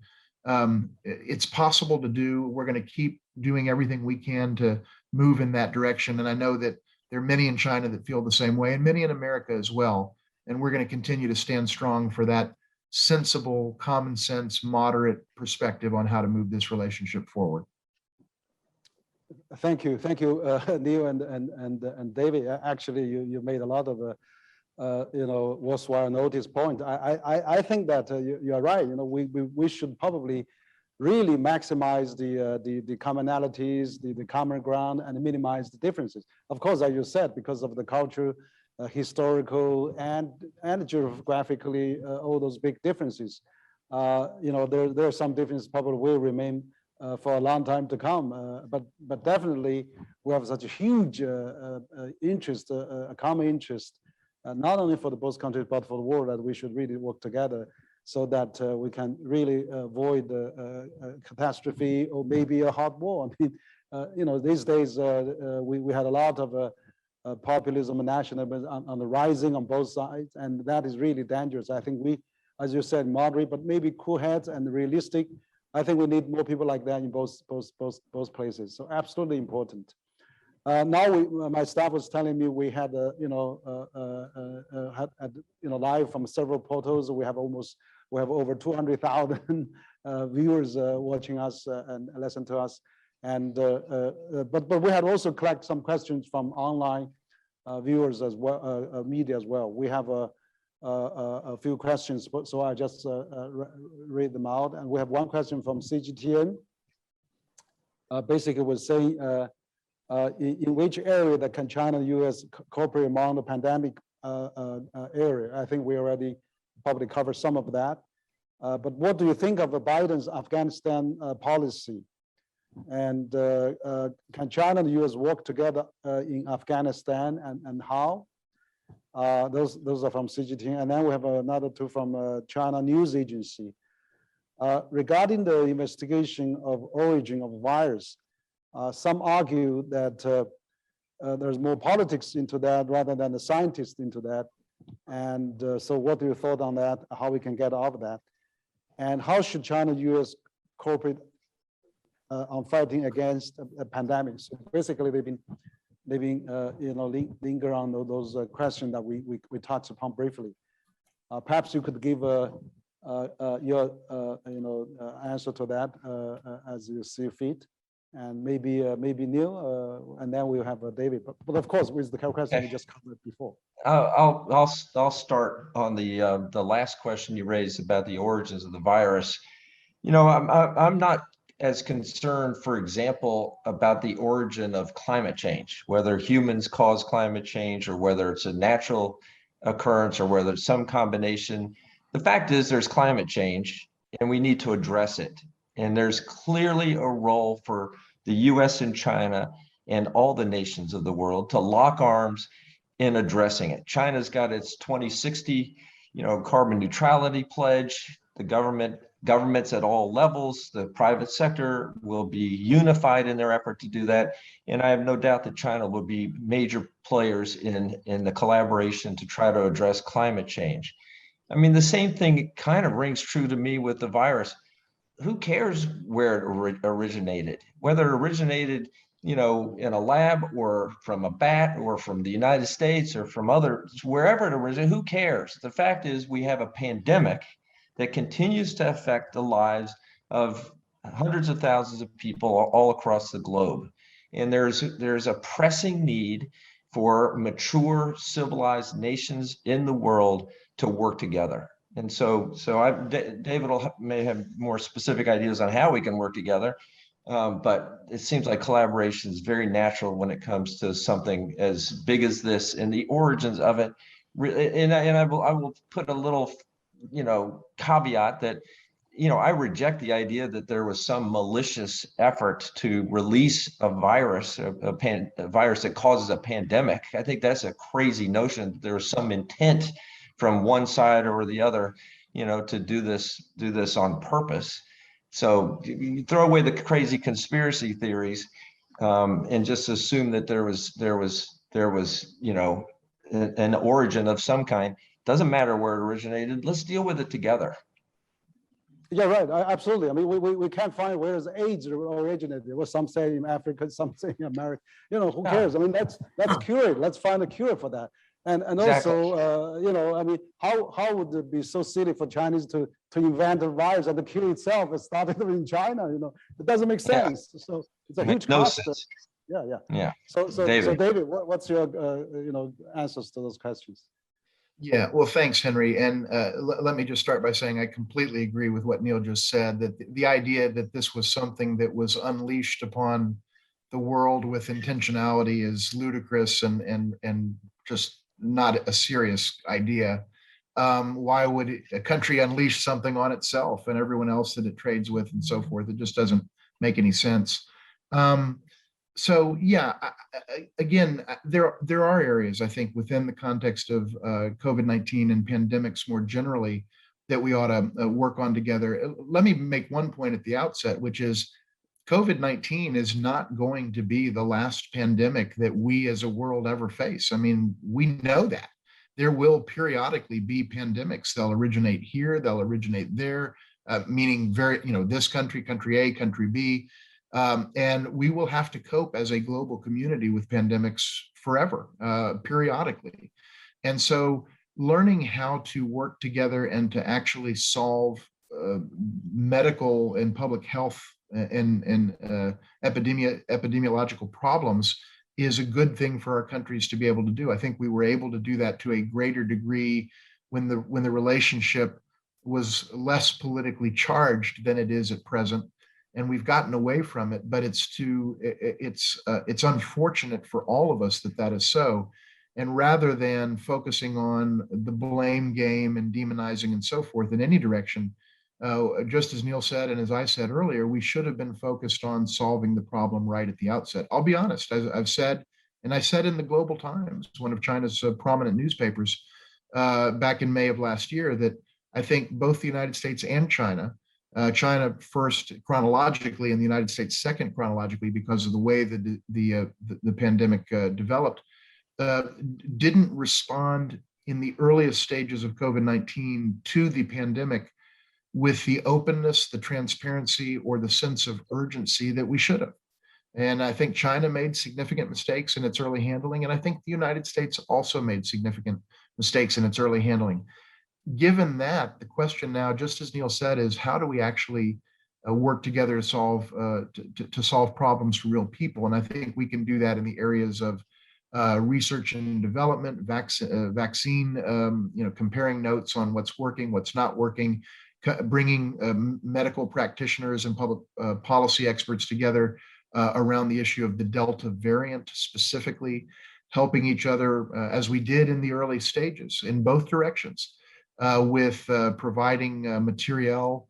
It's possible to do. We're going to keep doing everything we can to move in that direction. And I know that there are many in China that feel the same way, and many in America as well. And we're going to continue to stand strong for that sensible, common sense, moderate perspective on how to move this relationship forward. Thank you, Neil and David. Actually, you made a lot of worthwhile notice point. I think that you are right. We should probably really maximize the commonalities, the common ground, and minimize the differences. Of course, as you said, because of the culture, historical and geographically, all those big differences. There are some differences probably will remain for a long time to come. But definitely, we have such a huge interest, a common interest, not only for the both countries but for the world, that we should really work together so that we can really avoid a catastrophe or maybe a hot war. I mean, these days we had a lot of populism and nationalism on the rising on both sides, and that is really dangerous. I think we, as you said, moderate, but maybe cool heads and realistic. I think we need more people like that in both places. So absolutely important. Now my staff was telling me we had live from several portals. We have over 200,000 viewers watching us and listen to us. And but we had also collected some questions from online viewers as well, media as well. We have a few questions, so I just read them out. And we have one question from CGTN. Basically, was saying in which area that can China and U.S. cooperate among the pandemic area? I think we already probably covered some of that. But what do you think of Biden's Afghanistan policy? And can China and the U.S. work together in Afghanistan, and how? Those are from CGTN. And then we have another two from China News Agency. Regarding the investigation of origin of virus, some argue that there's more politics into that rather than the scientists into that. And so what do you thought on that, how we can get out of that? And how should China and U.S. cooperate on fighting against a pandemic? So basically, they've been maybe linger on those questions that we touched upon briefly. Perhaps you could give your answer to that as you see fit, and maybe Neil, and then we'll have David. But of course, with the question we just covered before. I'll start on the last question you raised about the origins of the virus. I'm not as concerned, for example, about the origin of climate change, whether humans cause climate change or whether it's a natural occurrence or whether it's some combination. The fact is there's climate change and we need to address it. And there's clearly a role for the US and China and all the nations of the world to lock arms in addressing it. China's got its 2060, carbon neutrality pledge. The governments at all levels, the private sector will be unified in their effort to do that. And I have no doubt that China will be major players in the collaboration to try to address climate change. I mean, the same thing kind of rings true to me with the virus. Who cares where it originated? Whether it originated, in a lab or from a bat or from the United States or from wherever it originated, who cares? The fact is we have a pandemic that continues to affect the lives of hundreds of thousands of people all across the globe. And there's a pressing need for mature, civilized nations in the world to work together. And so David may have more specific ideas on how we can work together, but it seems like collaboration is very natural when it comes to something as big as this and the origins of it. And I will put a little caveat that, I reject the idea that there was some malicious effort to release a virus, a virus that causes a pandemic. I think that's a crazy notion that there was some intent from one side or the other, to do this on purpose. So you throw away the crazy conspiracy theories and just assume that there was, an origin of some kind. Doesn't matter where it originated. Let's deal with it together. Yeah, right. Absolutely. I mean, we can't find where AIDS originated. Well, some say in Africa, some say in America. Who cares? I mean, let's cure it. Let's find a cure for that. And Exactly. also, I mean, how would it be so silly for Chinese to invent a virus and the cure itself? It started in China. It doesn't make sense. Yeah. So it's a huge cost. Sense. Yeah. So David, what's your answers to those questions? Yeah, well, thanks, Henry. And let me just start by saying I completely agree with what Neil just said, that the idea that this was something that was unleashed upon the world with intentionality is ludicrous and just not a serious idea. Why would a country unleash something on itself and everyone else that it trades with and so forth? It just doesn't make any sense. So yeah, again, there are areas, I think, within the context of COVID-19 and pandemics more generally that we ought to work on together. Let me make one point at the outset, which is COVID-19 is not going to be the last pandemic that we as a world ever face. I mean, we know that. There will periodically be pandemics. They'll originate here, they'll originate there, meaning this country, country A, country B. And we will have to cope as a global community with pandemics forever, periodically. And so learning how to work together and to actually solve medical and public health and epidemiological problems is a good thing for our countries to be able to do. I think we were able to do that to a greater degree when the relationship was less politically charged than it is at present. And we've gotten away from it, but it's unfortunate for all of us that is so. And rather than focusing on the blame game and demonizing and so forth in any direction, just as Neil said, and as I said earlier, we should have been focused on solving the problem right at the outset. I'll be honest, I've said, and I said in the Global Times, one of China's prominent newspapers, back in May of last year, that I think both the United States and China first chronologically and the United States second chronologically because of the way that the pandemic developed, didn't respond in the earliest stages of COVID-19 to the pandemic with the openness, the transparency, or the sense of urgency that we should have. And I think China made significant mistakes in its early handling. And I think the United States also made significant mistakes in its early handling. Given that, the question now, just as Neil said, is how do we actually work together to solve problems for real people? And I think we can do that in the areas of research and development, vaccine, comparing notes on what's working, what's not working, bringing medical practitioners and public policy experts together around the issue of the Delta variant, specifically helping each other as we did in the early stages in both directions with providing materiel,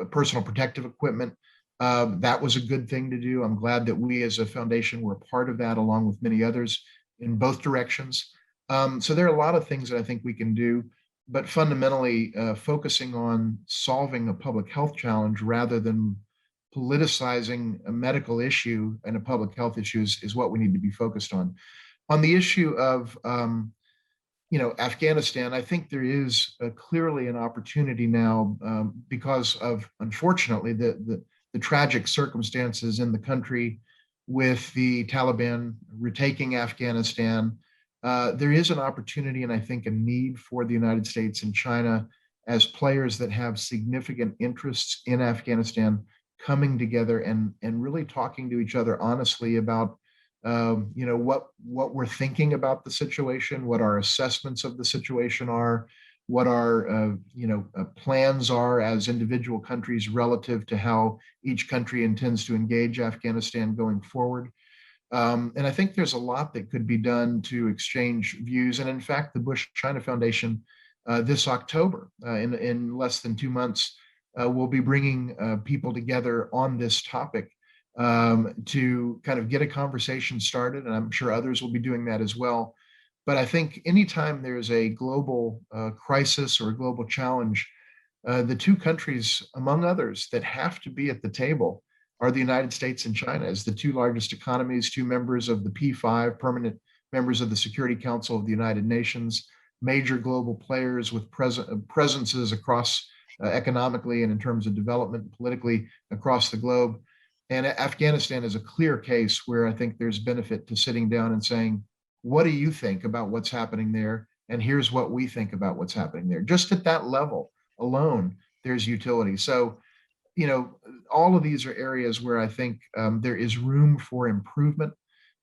personal protective equipment. That was a good thing to do. I'm glad that we as a foundation were a part of that, along with many others in both directions. So there are a lot of things that I think we can do, but fundamentally focusing on solving a public health challenge rather than politicizing a medical issue and a public health issue is what we need to be focused on. On the issue of Afghanistan, I think there is clearly an opportunity now because of, unfortunately, the tragic circumstances in the country with the Taliban retaking Afghanistan. There is an opportunity and I think a need for the United States and China as players that have significant interests in Afghanistan coming together and really talking to each other honestly about what we're thinking about the situation, what our assessments of the situation are, what our plans are as individual countries relative to how each country intends to engage Afghanistan going forward. And I think there's a lot that could be done to exchange views. And in fact, the Bush-China Foundation this October, in less than 2 months, will be bringing people together on this topic to kind of get a conversation started. And I'm sure others will be doing that as well. But I think anytime there's a global crisis or a global challenge, the two countries, among others, that have to be at the table are the United States and China as the two largest economies, two members of the P5, permanent members of the Security Council of the United Nations, major global players with presences across economically and in terms of development politically across the globe. And Afghanistan is a clear case where I think there's benefit to sitting down and saying, what do you think about what's happening there? And here's what we think about what's happening there. Just at that level alone, there's utility. So, all of these are areas where I think there is room for improvement.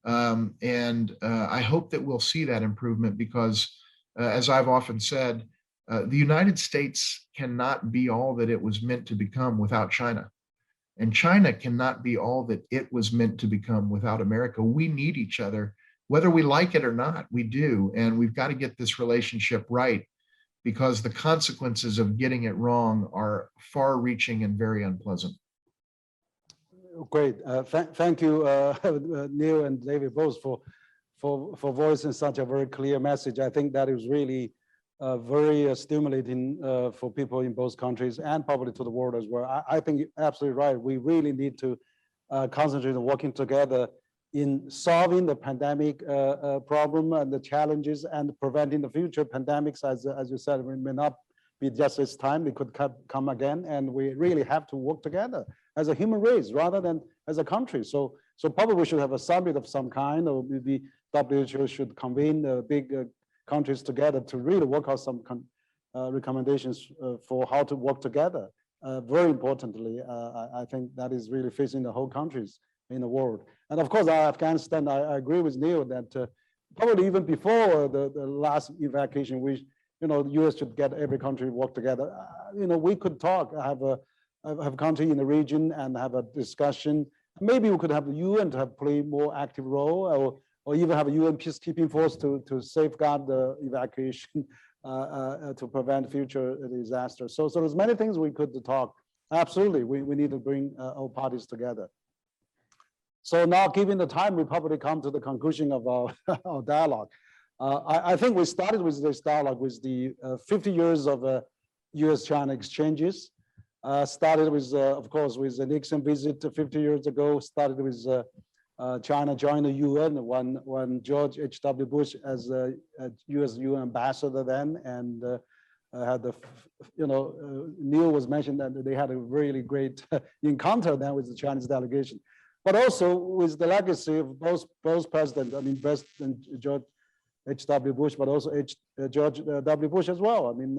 And I hope that we'll see that improvement because, as I've often said, the United States cannot be all that it was meant to become without China. And China cannot be all that it was meant to become without America. We need each other, whether we like it or not, we do. And we've got to get this relationship right because the consequences of getting it wrong are far-reaching and very unpleasant. Great. Thank you, Neil and David, both for voicing such a very clear message. I think that is really very stimulating for people in both countries and probably to the world as well. I think you're absolutely right. We really need to concentrate on working together in solving the pandemic problem and the challenges and preventing the future pandemics. As you said, it may not be just this time, it could come again. And we really have to work together as a human race rather than as a country. So probably we should have a summit of some kind, or maybe WHO should convene big countries together to really work out some recommendations for how to work together. Very importantly, I think that is really facing the whole countries in the world. And of course, Afghanistan, I agree with Neil that probably even before the last evacuation, the US should get every country work together. We could talk, have a country in the region and have a discussion. Maybe we could have the UN to play more active role, or even have a UN peacekeeping force to safeguard the evacuation to prevent future disasters. So there's many things we could talk. Absolutely, we need to bring all parties together. So now, given the time, we probably come to the conclusion of our dialogue. I think we started with this dialogue with the 50 years of US-China exchanges. Started with, of course, with the Nixon visit 50 years ago. Started with China joined the UN when George H.W. Bush as a US UN ambassador then, and had the, Neil was mentioned that they had a really great encounter then with the Chinese delegation. but also with the legacy of both presidents. I mean, President George H.W. Bush, but also George W. Bush as well. I mean,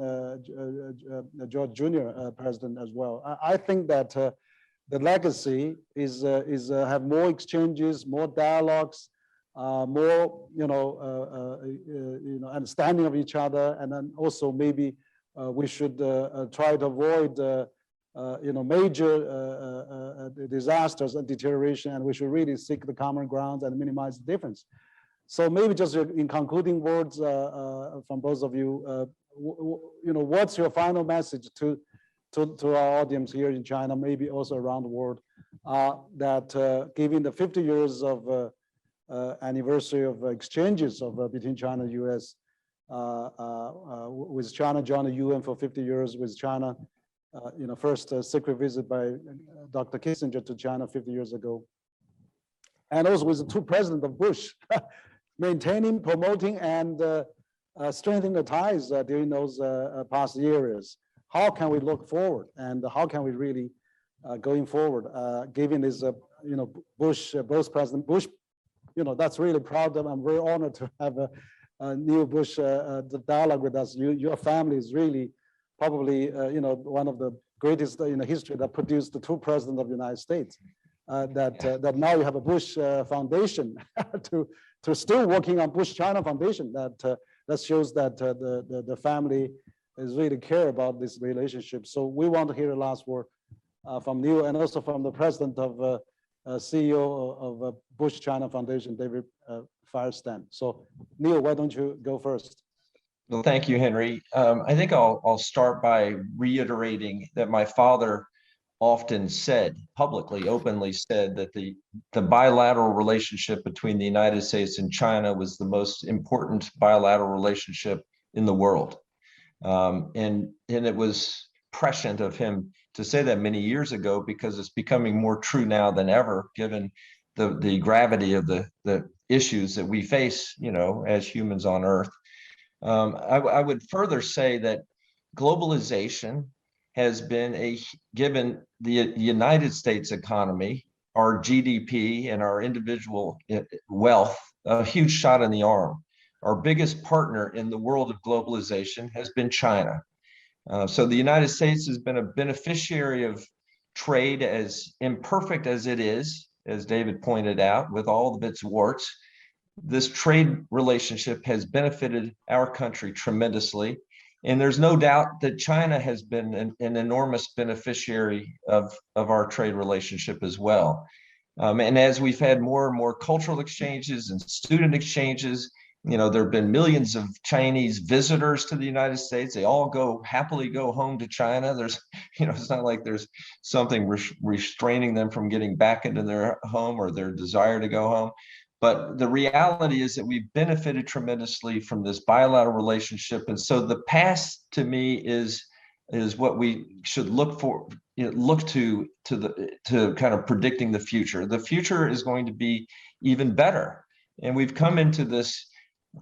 George Jr. President as well. I think that the legacy is have more exchanges, more dialogues, more understanding of each other, and then also maybe we should try to avoid major disasters and deterioration, and we should really seek the common ground and minimize the difference. So maybe just in concluding words from both of you, what's your final message to our audience here in China, maybe also around the world, that given the 50 years of anniversary of exchanges between China and US, with China joining the UN for 50 years, with China, first secret visit by Dr. Kissinger to China 50 years ago, and also with the two presidents of Bush, maintaining, promoting, and strengthening the ties during those past years. How can we look forward, and how can we really going forward, given this, Bush, both President Bush, that's really proud of. I'm very honored to have a new Bush the dialogue with us. Your family is really probably one of the greatest in the history that produced the two presidents of the United States. That now you have a Bush Foundation to still working on Bush China Foundation. That shows that the family is really care about this relationship. So we want to hear the last word from Neil, and also from the president of CEO of Bush China Foundation, David Firestein. So Neil, why don't you go first? Well, thank you, Henry. I think I'll start by reiterating that my father often said, publicly, openly said, that the bilateral relationship between the United States and China was the most important bilateral relationship in the world. And it was prescient of him to say that many years ago, because it's becoming more true now than ever, given the gravity of the issues that we face, as humans on Earth. I would further say that globalization has been given the United States economy, our GDP, and our individual wealth, a huge shot in the arm. Our biggest partner in the world of globalization has been China. So the United States has been a beneficiary of trade, as imperfect as it is, as David pointed out, with all of its warts. This trade relationship has benefited our country tremendously. And there's no doubt that China has been an enormous beneficiary of our trade relationship as well. And as we've had more and more cultural exchanges and student exchanges, there have been millions of Chinese visitors to the United States. They all happily go home to China. There's, it's not like there's something restraining them from getting back into their home or their desire to go home. But the reality is that we've benefited tremendously from this bilateral relationship. And so the past, to me, is what we should look to kind of predicting the future. The future is going to be even better. And we've come into this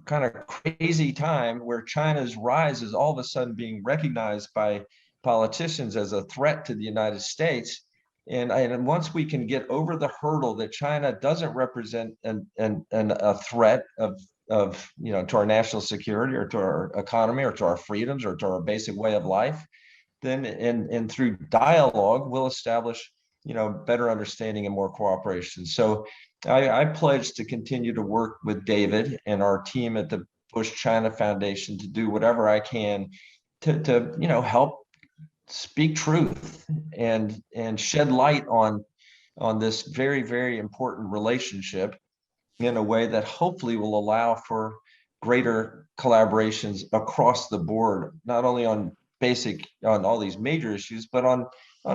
kind of crazy time where China's rise is all of a sudden being recognized by politicians as a threat to the United States. And once we can get over the hurdle that China doesn't represent a threat of to our national security or to our economy or to our freedoms or to our basic way of life, then and through dialogue we'll establish better understanding and more cooperation. So I pledge to continue to work with David and our team at the Bush China Foundation to do whatever I can to help speak truth and shed light on this very, very important relationship in a way that hopefully will allow for greater collaborations across the board, not only on all these major issues, but on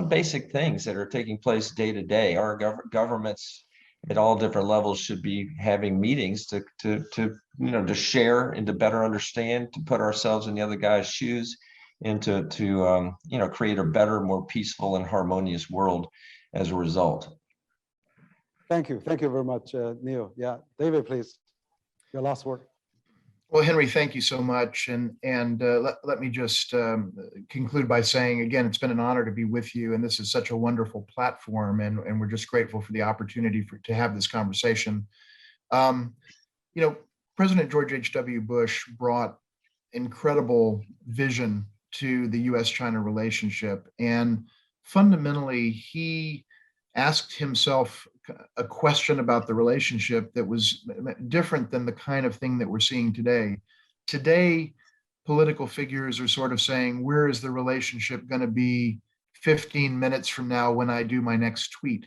basic things that are taking place day to day. Our governments at all different levels should be having meetings to share and to better understand, to put ourselves in the other guy's shoes, and to create a better, more peaceful and harmonious world as a result. Thank you very much, Neil. Yeah, David, please, your last word. Well, Henry, thank you so much. And let me just conclude by saying, again, it's been an honor to be with you. And this is such a wonderful platform. And we're just grateful for the opportunity to have this conversation. Um, you know, President George H.W. Bush brought incredible vision to the US-China relationship. And fundamentally, he asked himself a question about the relationship that was different than the kind of thing that we're seeing today. Today, political figures are sort of saying, where is the relationship going to be 15 minutes from now when I do my next tweet?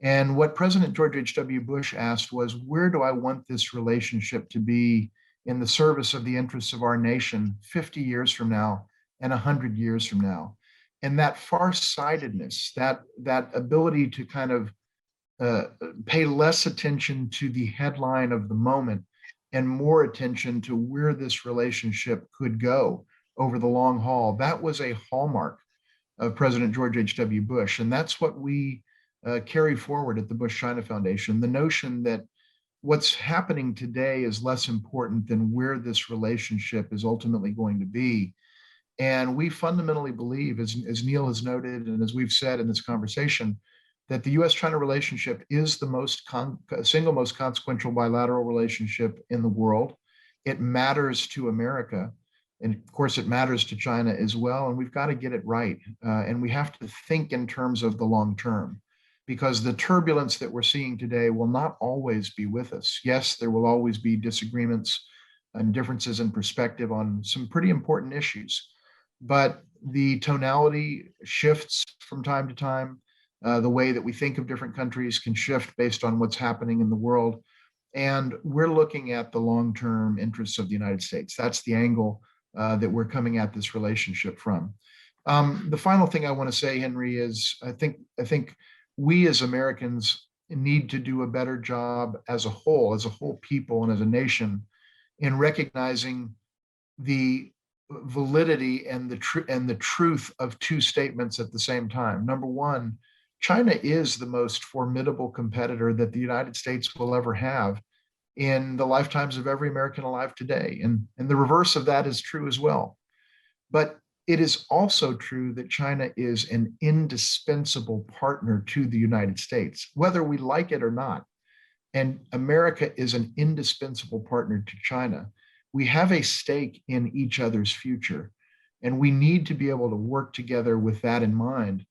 And what President George H.W. Bush asked was, where do I want this relationship to be in the service of the interests of our nation 50 years from now and 100 years from now? And that farsightedness, that ability to kind of pay less attention to the headline of the moment and more attention to where this relationship could go over the long haul. That was a hallmark of President George H.W. Bush. And that's what we carry forward at the Bush-China Foundation, the notion that what's happening today is less important than where this relationship is ultimately going to be. And we fundamentally believe, as Neil has noted, and as we've said in this conversation, that the US-China relationship is the single most consequential bilateral relationship in the world. It matters to America. And of course, it matters to China as well. And we've got to get it right. And we have to think in terms of the long term, because the turbulence that we're seeing today will not always be with us. Yes, there will always be disagreements and differences in perspective on some pretty important issues. But the tonality shifts from time to time. The way that we think of different countries can shift based on what's happening in the world. And we're looking at the long-term interests of the United States. That's the angle that we're coming at this relationship from. The final thing I want to say, Henry, is I think we as Americans need to do a better job as a whole people and as a nation, in recognizing the validity and the truth of two statements at the same time. Number one, China is the most formidable competitor that the United States will ever have in the lifetimes of every American alive today. And the reverse of that is true as well. But it is also true that China is an indispensable partner to the United States, whether we like it or not. And America is an indispensable partner to China. We have a stake in each other's future, and we need to be able to work together with that in mind.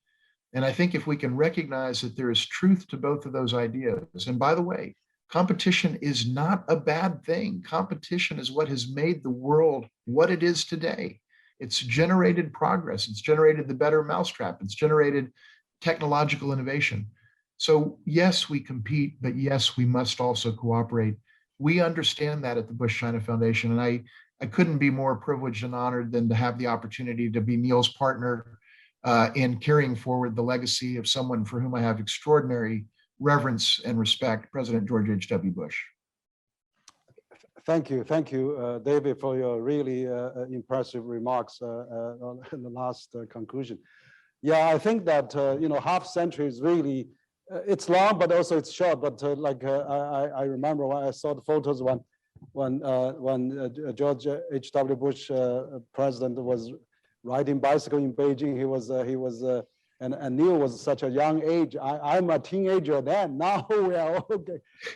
And I think if we can recognize that there is truth to both of those ideas, and by the way, competition is not a bad thing. Competition is what has made the world what it is today. It's generated progress. It's generated the better mousetrap. It's generated technological innovation. So yes, we compete, but yes, we must also cooperate. We understand that at the Bush-China Foundation. And I couldn't be more privileged and honored than to have the opportunity to be Neil's partner in carrying forward the legacy of someone for whom I have extraordinary reverence and respect, President George H.W. Bush. Thank you, David, for your really impressive remarks on the last conclusion. Yeah, I think that half century is really it's long, but also it's short. But I remember when I saw the photos when George H.W. Bush, president, was riding bicycle in Beijing. He was and Neil was such a young age. I'm a teenager then. Now we are all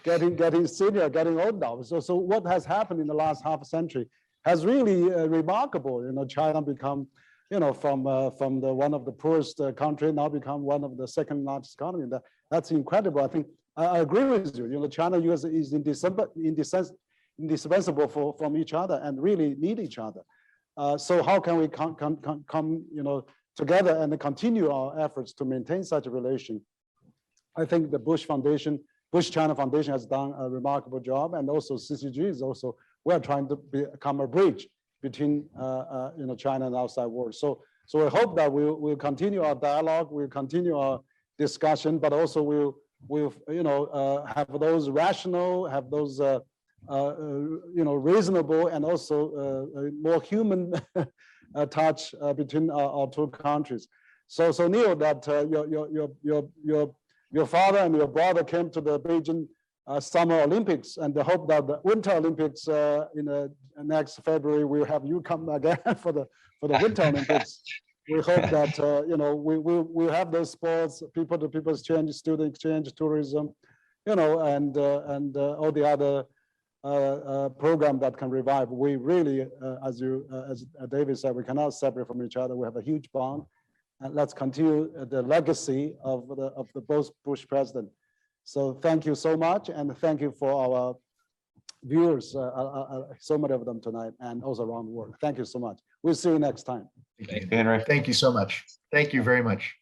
getting senior, getting old now. So what has happened in the last half century has really remarkable. China become, from the one of the poorest country now become one of the second largest economy. That's incredible. I think I agree with you. China-U.S. is indispensable from each other and really need each other. So how can we come together and continue our efforts to maintain such a relation? I think the Bush-China Foundation has done a remarkable job, and also CCG is also, we're trying to become a bridge between China and the outside world. So I hope that we'll continue our dialogue, we'll continue our discussion, but also we'll have those rational, have those reasonable, and also more human touch between our two countries. So Neil, that your father and your brother came to the Beijing Summer Olympics, and the hope that the Winter Olympics in the next February we'll have you come again for the Winter Olympics. We hope that we'll have those sports, people-to-people exchange, student exchange, tourism, and all the other program that can revive. We really, as David said, we cannot separate from each other. We have a huge bond, and let's continue the legacy of the both Bush president. So thank you so much, and thank you for our viewers, so many of them tonight, and also around the world. Thank you so much. We'll see you next time. Thank you, Henry. Thank you so much. Thank you very much.